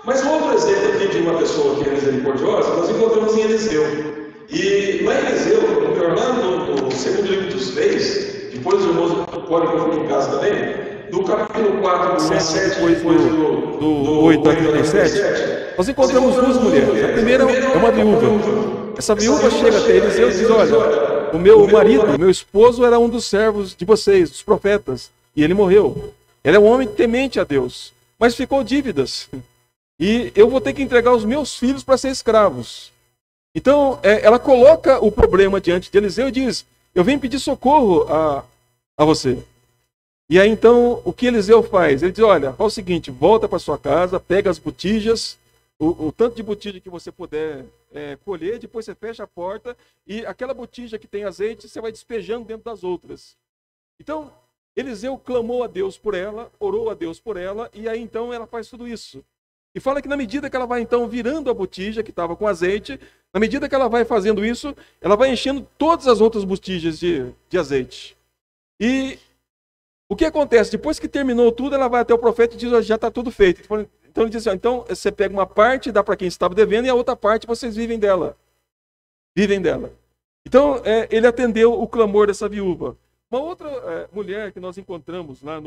Mas um outro exemplo aqui de uma pessoa que é misericordiosa, nós encontramos em Eliseu. E lá em Eliseu, lá no segundo livro dos Reis, depois os irmãos podem conferir em casa também, no capítulo 4, do 7, depois do 8 a 37, nós encontramos duas mulheres. A primeira é uma viúva. Essa viúva chega até Eliseu e diz, olha, o meu marido, o meu esposo era um dos servos de vocês, dos profetas, e ele morreu. Ele é um homem temente a Deus, mas ficou dívidas. E eu vou ter que entregar os meus filhos para ser escravos. Então, ela coloca o problema diante de Eliseu e diz, eu venho pedir socorro a você. E aí, então, o que Eliseu faz? Ele diz, olha, faz o seguinte, volta para sua casa, pega as botijas, o tanto de botija que você puder colher, depois você fecha a porta, e aquela botija que tem azeite, você vai despejando dentro das outras. Então, Eliseu clamou a Deus por ela, orou a Deus por ela, e aí, então, ela faz tudo isso. E fala que na medida que ela vai, então, virando a botija que estava com azeite, na medida que ela vai fazendo isso, ela vai enchendo todas as outras botijas de azeite. E o que acontece? Depois que terminou tudo, ela vai até o profeta e diz, já está tudo feito. Então ele diz assim, então você pega uma parte, dá para quem estava devendo, e a outra parte vocês vivem dela. Vivem dela. Então ele atendeu o clamor dessa viúva. Uma outra mulher que nós encontramos lá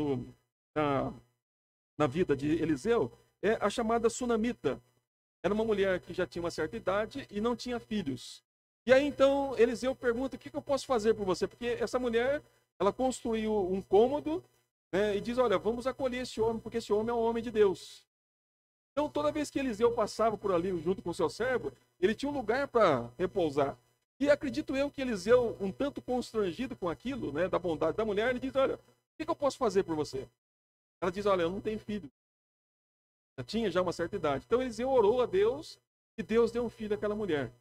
na vida de Eliseu é a chamada Sunamita. Era uma mulher que já tinha uma certa idade e não tinha filhos. E aí então Eliseu pergunta, o que eu posso fazer por você? Porque essa mulher, ela construiu um cômodo, né, e diz, olha, vamos acolher esse homem, porque esse homem é um homem de Deus. Então toda vez que Eliseu passava por ali junto com o seu servo, ele tinha um lugar para repousar. E acredito eu que Eliseu, um tanto constrangido com aquilo, né, da bondade da mulher, ele diz, olha, o que eu posso fazer por você? Ela diz, olha, eu não tenho filho. Já tinha já uma certa idade. Então Eliseu orou a Deus e Deus deu um filho àquela mulher.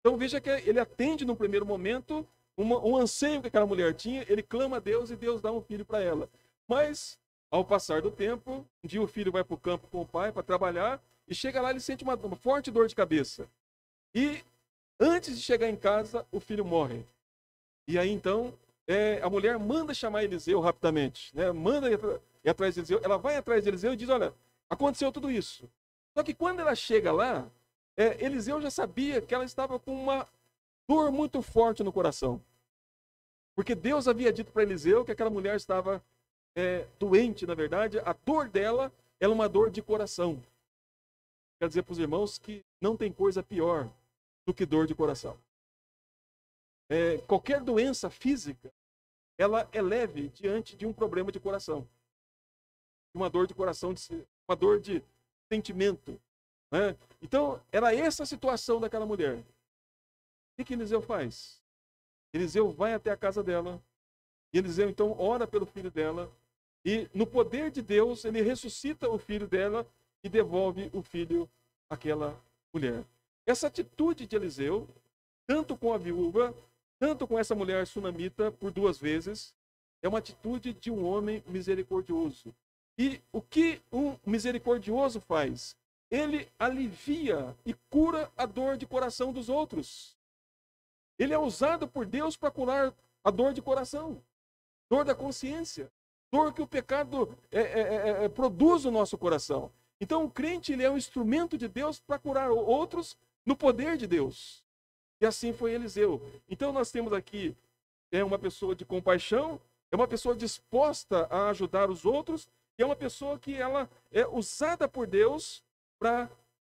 Então veja que ele atende no primeiro momento um anseio que aquela mulher tinha, ele clama a Deus e Deus dá um filho para ela. Mas, ao passar do tempo, um dia o filho vai para o campo com o pai para trabalhar e chega lá, ele sente uma forte dor de cabeça. E antes de chegar em casa, o filho morre. E aí então, a mulher manda chamar Eliseu rapidamente, né? Manda ir atrás de Eliseu. Ela vai atrás de Eliseu e diz, olha, aconteceu tudo isso. Só que quando ela chega lá, Eliseu já sabia que ela estava com uma dor muito forte no coração. Porque Deus havia dito para Eliseu que aquela mulher estava doente, na verdade. A dor dela era uma dor de coração. Quer dizer para os irmãos que não tem coisa pior do que dor de coração. Qualquer doença física, ela é leve diante de um problema de coração. Uma dor de coração, uma dor de sentimento. Né? Então, era essa a situação daquela mulher. O que Eliseu faz? Eliseu vai até a casa dela. E Eliseu, então, ora pelo filho dela. E, no poder de Deus, ele ressuscita o filho dela e devolve o filho àquela mulher. Essa atitude de Eliseu, tanto com a viúva, tanto com essa mulher sunamita, por 2 vezes, é uma atitude de um homem misericordioso. E o que um misericordioso faz? Ele alivia e cura a dor de coração dos outros. Ele é usado por Deus para curar a dor de coração, dor da consciência, dor que o pecado produz no nosso coração. Então o crente ele é um instrumento de Deus para curar outros no poder de Deus. E assim foi Eliseu. Então nós temos aqui uma pessoa de compaixão, é uma pessoa disposta a ajudar os outros, e é uma pessoa que ela é usada por Deus para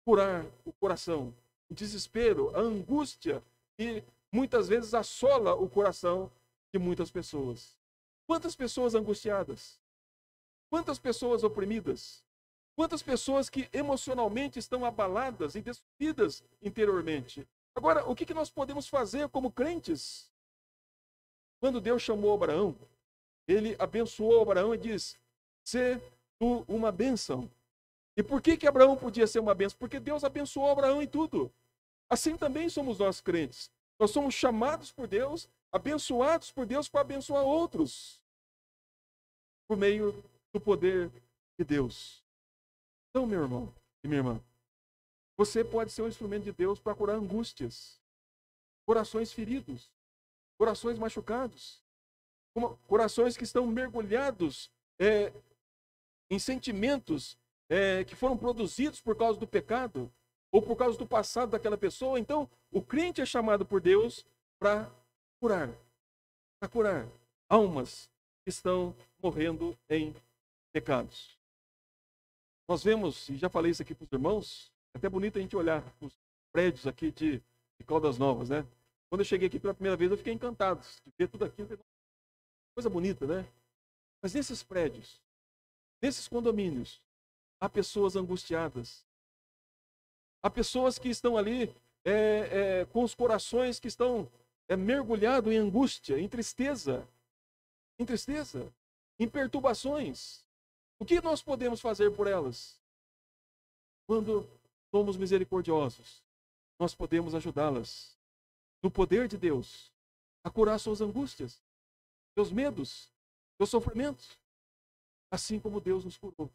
curar o coração, o desespero, a angústia, que muitas vezes assola o coração de muitas pessoas. Quantas pessoas angustiadas? Quantas pessoas oprimidas? Quantas pessoas que emocionalmente estão abaladas e destruídas interiormente? Agora, o que nós podemos fazer como crentes? Quando Deus chamou Abraão, ele abençoou Abraão e diz, "Sê tu uma bênção." E por que Abraão podia ser uma bênção? Porque Deus abençoou Abraão em tudo. Assim também somos nós crentes. Nós somos chamados por Deus, abençoados por Deus para abençoar outros. Por meio do poder de Deus. Então, meu irmão e minha irmã, você pode ser um instrumento de Deus para curar angústias, corações feridos, corações machucados, corações que estão mergulhados em sentimentos que foram produzidos por causa do pecado ou por causa do passado daquela pessoa. Então, o crente é chamado por Deus para curar almas que estão morrendo em pecados. Nós vemos, e já falei isso aqui para os irmãos, é até bonito a gente olhar os prédios aqui de Caldas Novas, né? Quando eu cheguei aqui pela primeira vez, eu fiquei encantado de ver tudo aquilo. Coisa bonita, né? Mas nesses prédios, nesses condomínios, há pessoas angustiadas. Há pessoas que estão ali com os corações que estão mergulhados em angústia, em tristeza, em perturbações. O que nós podemos fazer por elas? Quando somos misericordiosos, nós podemos ajudá-las, no poder de Deus, a curar suas angústias, seus medos, seus sofrimentos, assim como Deus nos curou,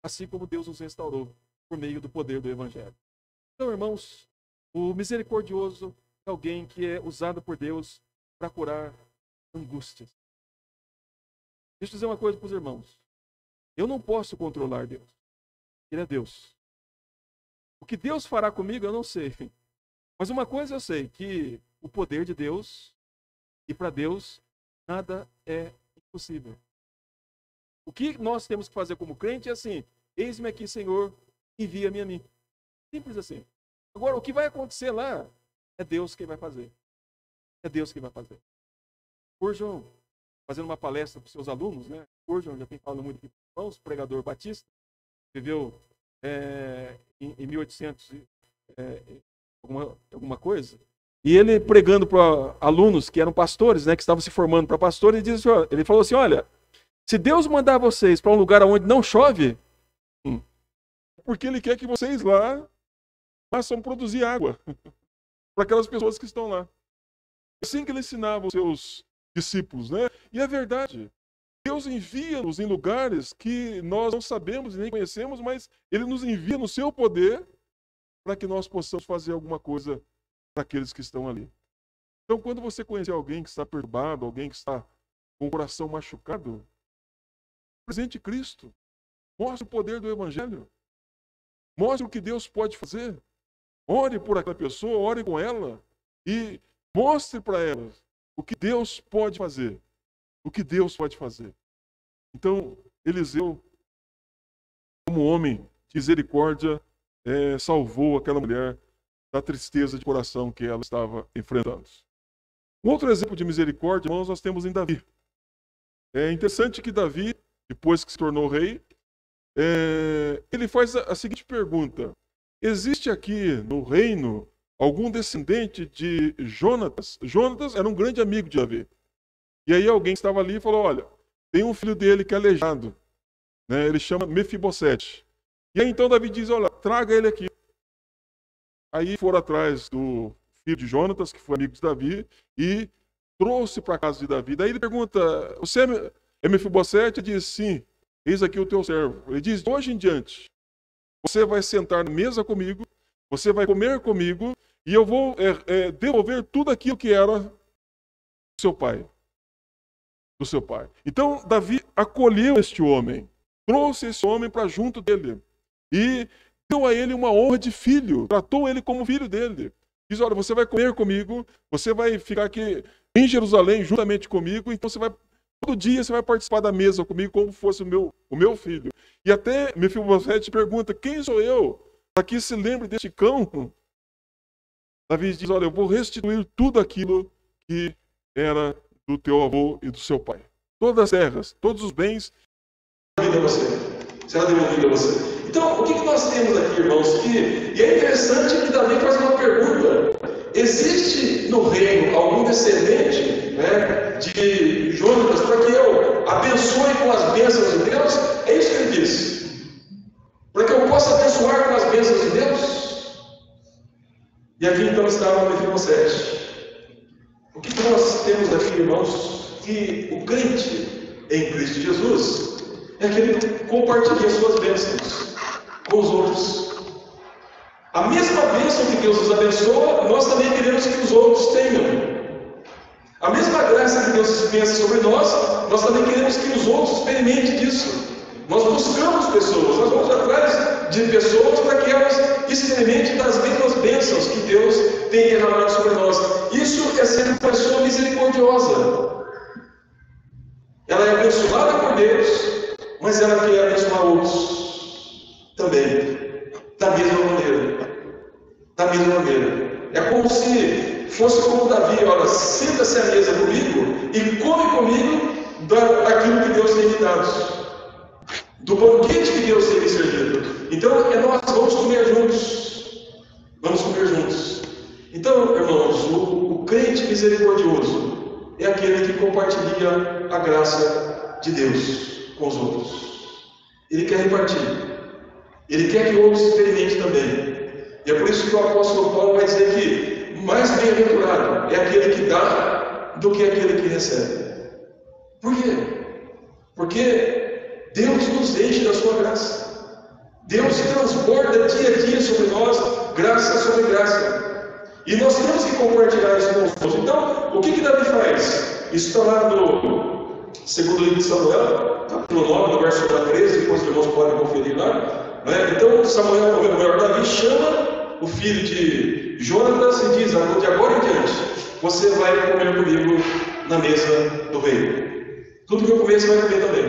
assim como Deus nos restaurou, por meio do poder do Evangelho. Então, irmãos, o misericordioso é alguém que é usado por Deus para curar angústias. Deixa eu dizer uma coisa para os irmãos. Eu não posso controlar Deus. Ele é Deus. O que Deus fará comigo, eu não sei. Mas uma coisa eu sei, que o poder de Deus, e para Deus, nada é impossível. O que nós temos que fazer como crente é assim, eis-me aqui, Senhor, envia-me a mim. Simples assim. Agora, o que vai acontecer lá, é Deus quem vai fazer. É Deus quem vai fazer. Spurgeon, fazendo uma palestra para os seus alunos, né? Spurgeon, já tem falado muito aqui para os irmãos, pregador batista, viveu em 1800 alguma coisa, e ele pregando para alunos que eram pastores, né, que estavam se formando para pastores, ele falou assim, olha, Se Deus mandar vocês para um lugar onde não chove, porque Ele quer que vocês lá façam produzir água para aquelas pessoas que estão lá. Assim que Ele ensinava os seus discípulos, né? E é verdade. Deus envia-nos em lugares que nós não sabemos e nem conhecemos, mas Ele nos envia no seu poder para que nós possamos fazer alguma coisa para aqueles que estão ali. Então, quando você conhecer alguém que está perturbado, alguém que está com o coração machucado, presente Cristo. Mostre o poder do Evangelho. Mostre o que Deus pode fazer. Ore por aquela pessoa, ore com ela e mostre para ela o que Deus pode fazer. O que Deus pode fazer. Então, Eliseu, como homem de misericórdia, salvou aquela mulher da tristeza de coração que ela estava enfrentando. Um outro exemplo de misericórdia, irmãos, nós temos em Davi. É interessante que Davi, depois que se tornou rei, ele faz a seguinte pergunta: existe aqui no reino algum descendente de Jonatas? Jonatas era um grande amigo de Davi. E aí alguém estava ali e falou: olha, tem um filho dele que é aleijado, né? Ele chama Mefibosete. E aí então Davi diz: olha, traga ele aqui. Aí foram atrás do filho de Jonatas, que foi amigo de Davi, e trouxe para a casa de Davi. Daí ele pergunta: você é Mefibosete? Ele diz: sim, eis aqui o teu servo. Ele diz: de hoje em diante, você vai sentar na mesa comigo, você vai comer comigo, e eu vou devolver tudo aquilo que era do seu pai. Então, Davi acolheu este homem, trouxe esse homem para junto dele, e deu a ele uma honra de filho, tratou ele como filho dele. Diz: olha, você vai comer comigo, você vai ficar aqui em Jerusalém juntamente comigo, então todo dia você vai participar da mesa comigo como fosse o meu filho. E até Mefibosete pergunta: quem sou eu para que se lembre deste cão? Davi diz: olha, eu vou restituir tudo aquilo que era do teu avô e do seu pai. Todas as terras, todos os bens. Será devolvido a você. Então, o que nós temos aqui, irmãos? E é interessante que Davi faz uma pergunta: existe no reino algum descendente, né, de Jonatas para que eu abençoe com as bênçãos de Deus? É isso que ele diz. Para que eu possa abençoar com as bênçãos de Deus? E aqui então estava Mefibosete. O que nós temos aqui, irmãos? Que o crente em Cristo Jesus é aquele que compartilha suas bênçãos com os outros. A mesma bênção que Deus nos abençoa, nós também queremos que os outros tenham. A mesma graça que Deus dispensa sobre nós também queremos que os outros experimentem disso. Nós buscamos pessoas, nós vamos atrás de pessoas para que elas experimentem das mesmas bênçãos que Deus tem derramado sobre nós. Isso é ser uma pessoa misericordiosa. Ela é abençoada por Deus, mas ela quer abençoar outros também, da mesma maneira. É como se fosse como Davi: olha, senta-se à mesa comigo e come comigo daquilo que Deus tem me dado, do banquete que Deus tem me servido. Então, nós vamos comer juntos. Então, irmãos, o crente misericordioso é aquele que compartilha a graça de Deus com os outros. Ele quer repartir. Ele quer que outros experimentem também. E é por isso que o apóstolo Paulo vai dizer que mais bem-aventurado é aquele que dá do que aquele que recebe. Por quê? Porque Deus nos enche da sua graça. Deus transborda dia a dia sobre nós, graça sobre graça. E nós temos que compartilhar isso com os outros. Então, o que Davi faz? Isso está lá no 2 livro de Samuel, capítulo 9, no verso 13, depois os irmãos podem conferir lá. Né? Então, Davi chama o filho de Jonatas e diz: de agora em diante, você vai comer comigo na mesa do rei. Tudo que eu comer, você vai comer também.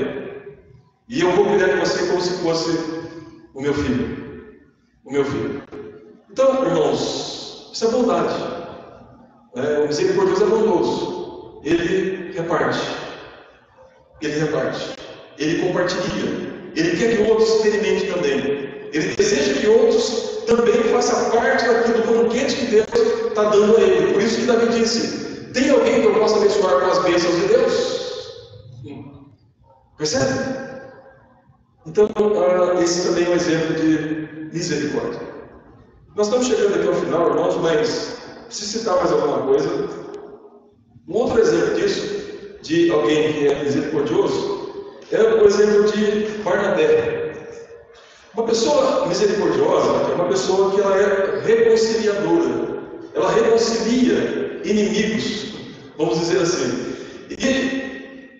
E eu vou cuidar de você como se fosse o meu filho. Então, irmãos, isso é bondade. O misericordioso é bondoso. Ele reparte. Ele compartilha. Ele quer que outros experimentem também. Ele deseja que outros também façam parte daquilo do banquete que Deus está dando a ele. Por isso que Davi disse: tem alguém que eu possa abençoar com as bênçãos de Deus? Percebe? Então, esse também é um exemplo de misericórdia. Nós estamos chegando aqui ao final, irmãos, mas preciso citar mais alguma coisa. Um outro exemplo disso, de alguém que é misericordioso, é o exemplo de Barnabé. Uma pessoa misericordiosa é uma pessoa que ela é reconciliadora. Ela reconcilia inimigos, vamos dizer assim. E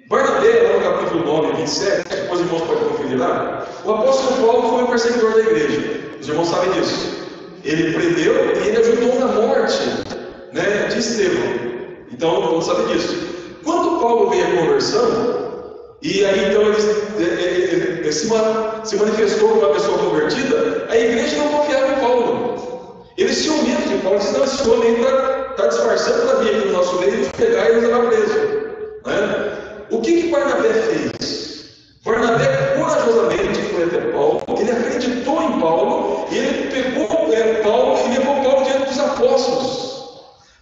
Barnabé, lá no capítulo 9, 27, depois os irmãos podem conferir lá, o apóstolo Paulo foi o perseguidor da igreja. Os irmãos sabem disso. Ele prendeu e ele ajudou na morte, né, de Estevão. Então, vamos saber disso. Quando Paulo veio à conversão, e aí então ele se manifestou como uma pessoa convertida, a igreja não confiava em Paulo. Eles tinham medo de Paulo, disse: não, esse homem está disfarçando para vir aqui no nosso meio, nos pegar e nos levar preso. Né? O que Barnabé fez? Barnabé corajosamente foi até Paulo, ele acreditou em Paulo, e ele pegou Paulo e levou Paulo diante dos apóstolos,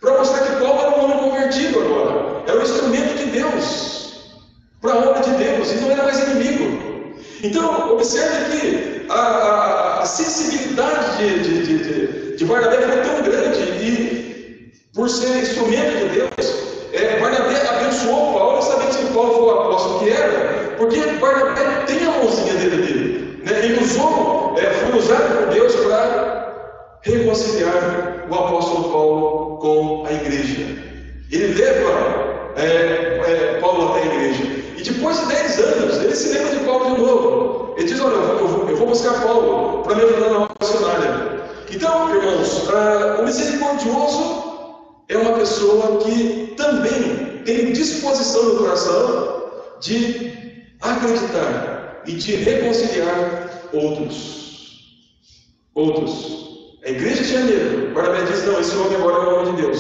para mostrar que Paulo era um homem convertido agora, era um instrumento de Deus, para a obra de Deus, e não era mais inimigo. Então, observe que a sensibilidade de Barnabé foi tão grande, e por ser instrumento de Deus, Barnabé abençoou Paulo, sabendo que Paulo foi o apóstolo que era, porque Barnabé tem a mãozinha dele ali, né? Ele foi usado por Deus para reconciliar o apóstolo Paulo com a igreja. Ele leva Paulo até a igreja, e depois de 10 anos, ele se lembra de Paulo de novo. Ele diz: olha, eu vou buscar Paulo para me ajudar na obra missionária. Então, irmãos, o misericordioso é uma pessoa que também tem disposição no coração de acreditar e de reconciliar outros. A igreja tinha medo. Barnabé diz: não, esse homem agora é o homem de Deus.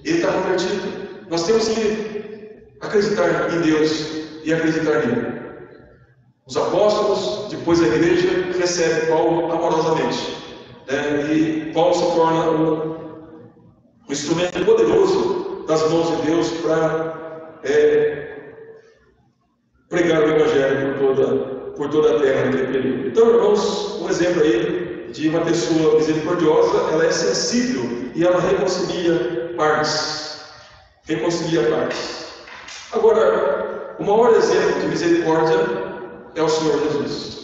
Ele está convertido. Nós temos que acreditar em Deus e acreditar nele. Os apóstolos, depois a igreja, recebe Paulo amorosamente. E Paulo se torna um instrumento poderoso das mãos de Deus para pregar o Evangelho por toda a terra naquele período. Então, irmãos, um exemplo aí de uma pessoa misericordiosa, ela é sensível e ela reconcilia partes. Agora, o maior exemplo de misericórdia é o Senhor Jesus.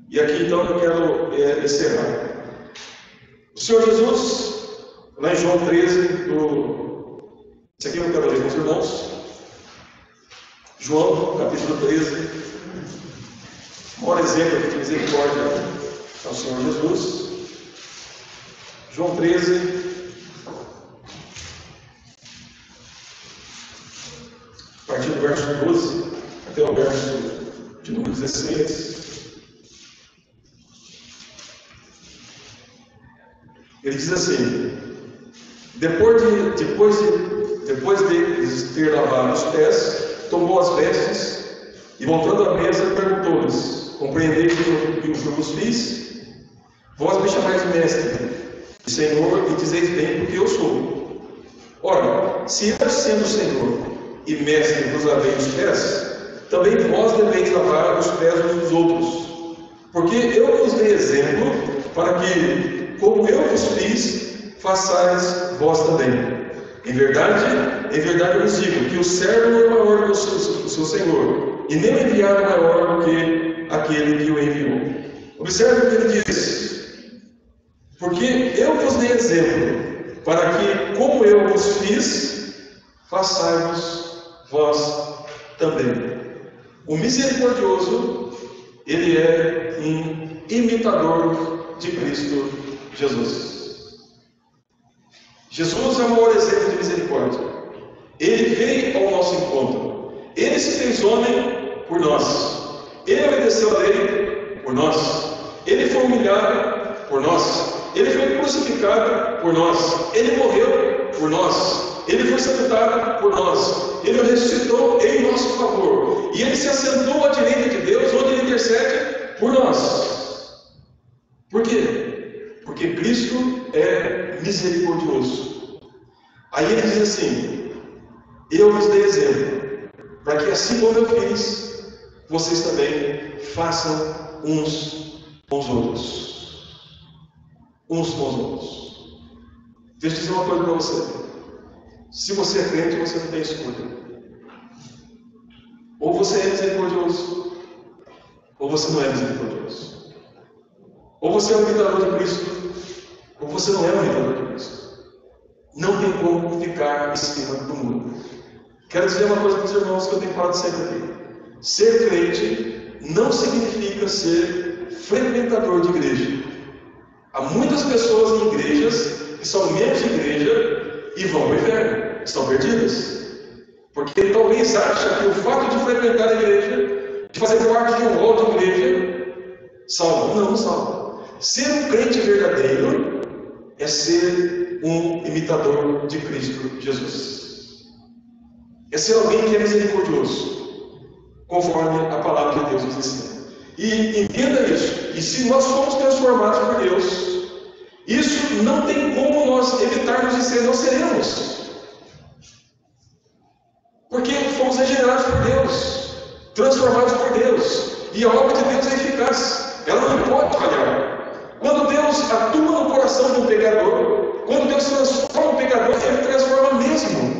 E aqui então eu quero encerrar. O Senhor Jesus, lá em João 13, isso aqui eu quero ler com os irmãos. João, capítulo 13. O maior exemplo de misericórdia é o Senhor Jesus. João 13. A partir do verso 12 até o verso de número 16. Ele diz assim: depois de ter lavado os pés, tomou as vestes e, voltando à mesa, perguntou-lhes: compreendeis o que eu vos fiz? Vós me chamais mestre e Senhor, e dizeis bem, porque eu sou. Ora, se eu, sendo Senhor e mestre, vos lavei os pés, também vós deveis lavar os pés uns dos outros. Porque eu vos dei exemplo, para que, como eu vos fiz, façais vós também. Em verdade eu vos digo que o servo não é maior que o seu Senhor, e nem o enviado é maior do que aquele que o enviou. Observe o que ele diz: porque eu vos dei exemplo, para que, como eu vos fiz, façais vós também. O misericordioso, ele é um imitador de Cristo Jesus. Jesus é o maior exemplo de misericórdia. Ele veio ao nosso encontro. Ele se fez homem por nós. Ele obedeceu a lei por nós. Ele foi humilhado por nós. Ele foi crucificado por nós. Ele morreu por nós. Ele foi sepultado por nós. Ele ressuscitou em nosso favor. E ele se assentou à direita de Deus, onde ele intercede por nós. Por quê? Porque Cristo é misericordioso. Aí ele diz assim: eu vos dei exemplo, para que assim como eu fiz, vocês também façam uns com os outros. Uns com os outros. Deixa eu dizer uma coisa para você. Se você é crente, você não tem escolha. Ou você é misericordioso, ou você não é misericordioso. Ou você é um imitador de Cristo, ou você não é um imitador de Cristo. Não tem como ficar em cima do muro. Quero dizer uma coisa para os irmãos que eu tenho falado sempre aqui. Ser crente não significa ser frequentador de igreja. Há muitas pessoas em igrejas que são membros de igreja e vão para o inferno. Estão perdidas. Porque talvez acha que o fato de frequentar a igreja, de fazer parte de um rol de igreja, salva. Não, não salva. Ser um crente verdadeiro é ser um imitador de Cristo Jesus. É ser alguém que é misericordioso, conforme a palavra de Deus nos ensina. E entenda isso. E se nós formos transformados por Deus, isso não tem como nós evitarmos de ser, nós seremos. Porque fomos regenerados por Deus, transformados por Deus. E a obra de Deus é eficaz. Ela não pode falhar. Quando Deus atua no coração de um pecador, quando Deus transforma um pecador, Ele transforma mesmo.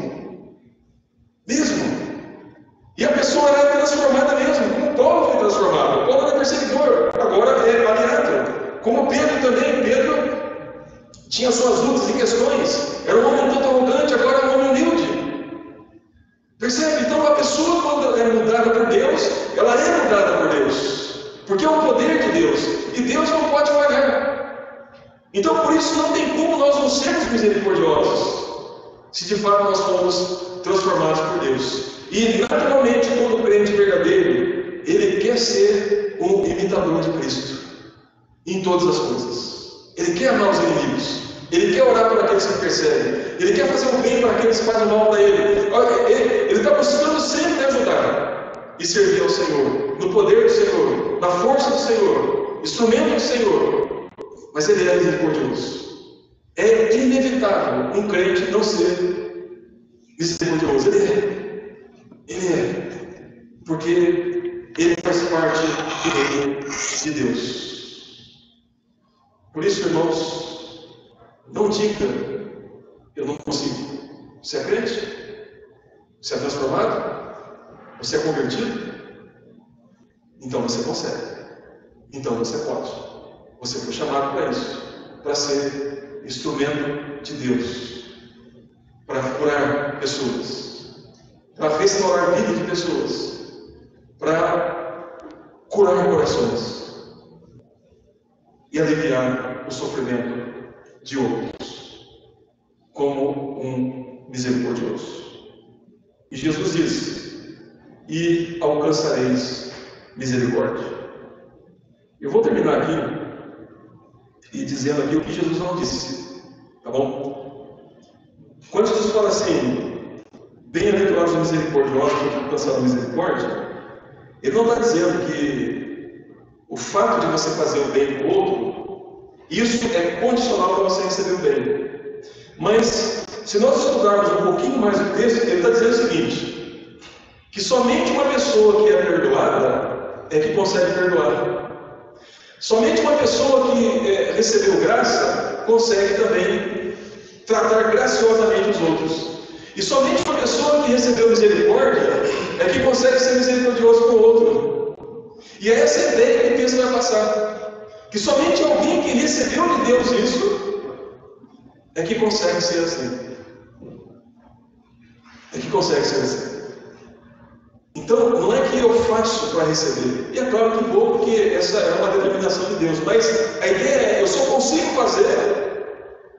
Mesmo. E a pessoa era transformada mesmo, como Paulo foi transformado. Paulo era perseguidor, agora é aliado. Como Pedro também. Pedro tinha suas lutas e questões. Era um homem tanto arrogante, agora é um homem humilde. Percebe? Então a pessoa, quando é mudada por Deus, ela é mudada por Deus. Porque é o poder de Deus. E Deus não pode falhar. Então por isso não tem como nós não sermos misericordiosos, se de fato nós fomos transformados por Deus. E naturalmente todo crente verdadeiro, ele quer ser um imitador de Cristo. Em todas as coisas. Ele quer amar os inimigos. Ele quer orar por aqueles que perseguem. Ele quer fazer o bem para aqueles que fazem mal para ele. Ele está buscando sempre ajudar e servir ao Senhor, no poder do Senhor, na força do Senhor, instrumento do Senhor. Mas ele é misericordioso. É inevitável um crente não ser misericordioso. Ele é. Porque ele faz parte do reino de Deus. Por isso, irmãos, não diga, eu não consigo. Você é crente? Você é transformado? Você é convertido? Então você consegue. Então você pode. Você foi chamado para isso. Para ser instrumento de Deus. Para curar pessoas. Para restaurar a vida de pessoas. Para curar corações. E aliviar o sofrimento de outros, como um misericordioso. E Jesus disse: e alcançareis misericórdia. Eu vou terminar aqui e dizendo aqui o que Jesus não disse, tá bom? Quando Jesus fala assim, bem-aventurados os misericordiosos, porque alcançaram misericórdia, ele não está dizendo que o fato de você fazer o bem para o outro, isso é condicional para você receber o bem. Mas, se nós estudarmos um pouquinho mais o texto, ele está dizendo o seguinte, que somente uma pessoa que é perdoada é que consegue perdoar. Somente uma pessoa que recebeu graça consegue também tratar graciosamente os outros. E somente uma pessoa que recebeu misericórdia é que consegue ser misericordioso com o outro. E é essa ideia que o texto vai passar. Que somente alguém que recebeu de Deus isso é que consegue ser assim. É que consegue ser assim. Então, não é que eu faço para receber. E é claro que vou, porque essa é uma determinação de Deus. Mas a ideia é, eu só consigo fazer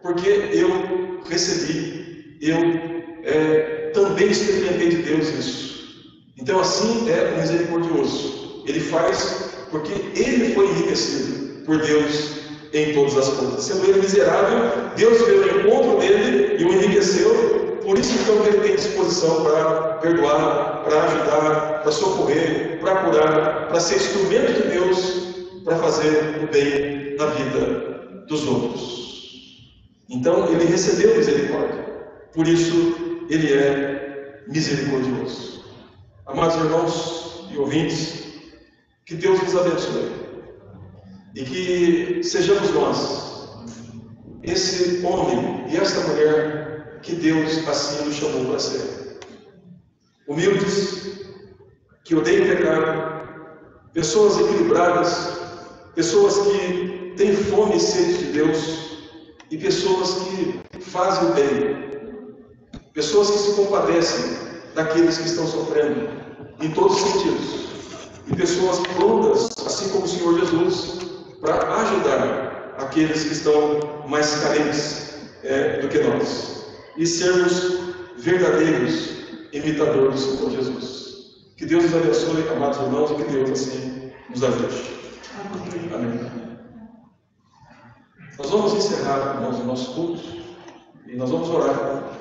porque eu recebi. Eu também experimentei de Deus isso. Então, assim é o misericordioso. Ele faz porque ele foi enriquecido por Deus em todas as coisas. Sendo ele miserável, Deus veio ao encontro dele e o enriqueceu. Por isso, então, ele tem disposição para perdoar, para ajudar, para socorrer, para curar, para ser instrumento de Deus, para fazer o bem na vida dos outros. Então, ele recebeu misericórdia. Por isso, ele é misericordioso. Amados irmãos e ouvintes, que Deus nos abençoe e que sejamos nós esse homem e esta mulher que Deus assim nos chamou para ser. Humildes, que odeiam pecado, pessoas equilibradas, pessoas que têm fome e sede de Deus e pessoas que fazem o bem, pessoas que se compadecem daqueles que estão sofrendo em todos os sentidos e pessoas prontas, assim como o Senhor Jesus, para ajudar aqueles que estão mais carentes do que nós e sermos verdadeiros imitadores do Senhor Jesus. Que Deus nos abençoe, amados irmãos, e que Deus assim nos ajude. Amém. Nós vamos encerrar, irmãos, o nosso culto e nós vamos orar.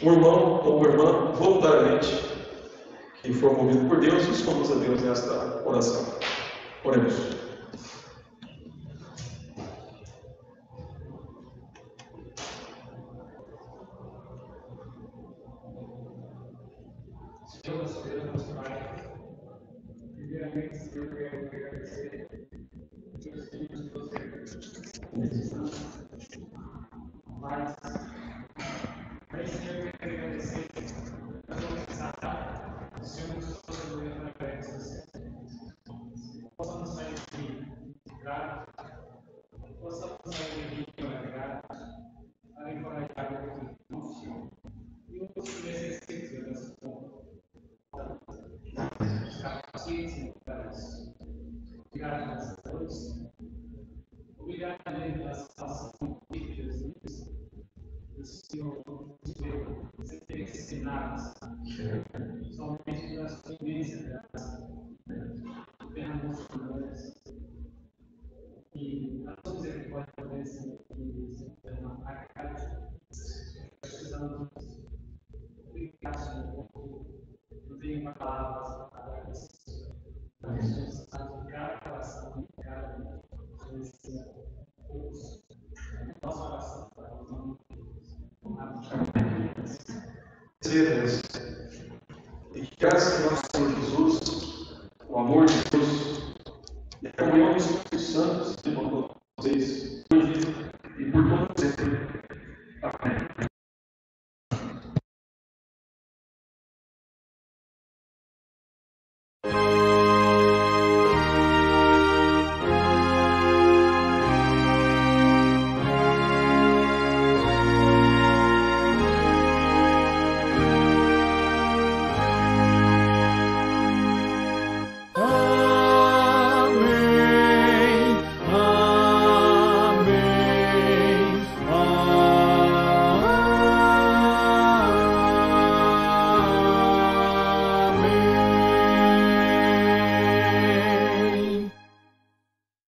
Um irmão ou uma irmã, voluntariamente, que for movido por Deus, nos conduz a Deus nesta oração. Oremos. Senhor, nosso Deus, nosso Pai, primeiramente, Senhor, eu quero agradecer pelos filhos que você precisamos, mas, Senhor, eu quero agradecer pela sua mensagem, o Senhor nos possibilitou através de você. Possamos sair daqui gratos, possamos sair daqui gratos, para encorajar outros irmãos e outros que necessitam dessa forma. Obrigado a Deus. Obrigado a Deus pela salvação de Jesus. O Senhor nos deu ser ensinados somente pela sua imensa graça, derramou sobre nós. E a sua misericórdia também se derrama a cada dia. Precisamos. Obrigado, Senhor. Não tenho palavras para agradecer. Nós estamos em cada coração, em cada curso. Nossa oração para o nome de Deus. Deus. E que graças ao nosso Senhor Jesus, o amor de Deus e a comunhão do Espírito Santo seja com vocês hoje e por todo sempre. Amém.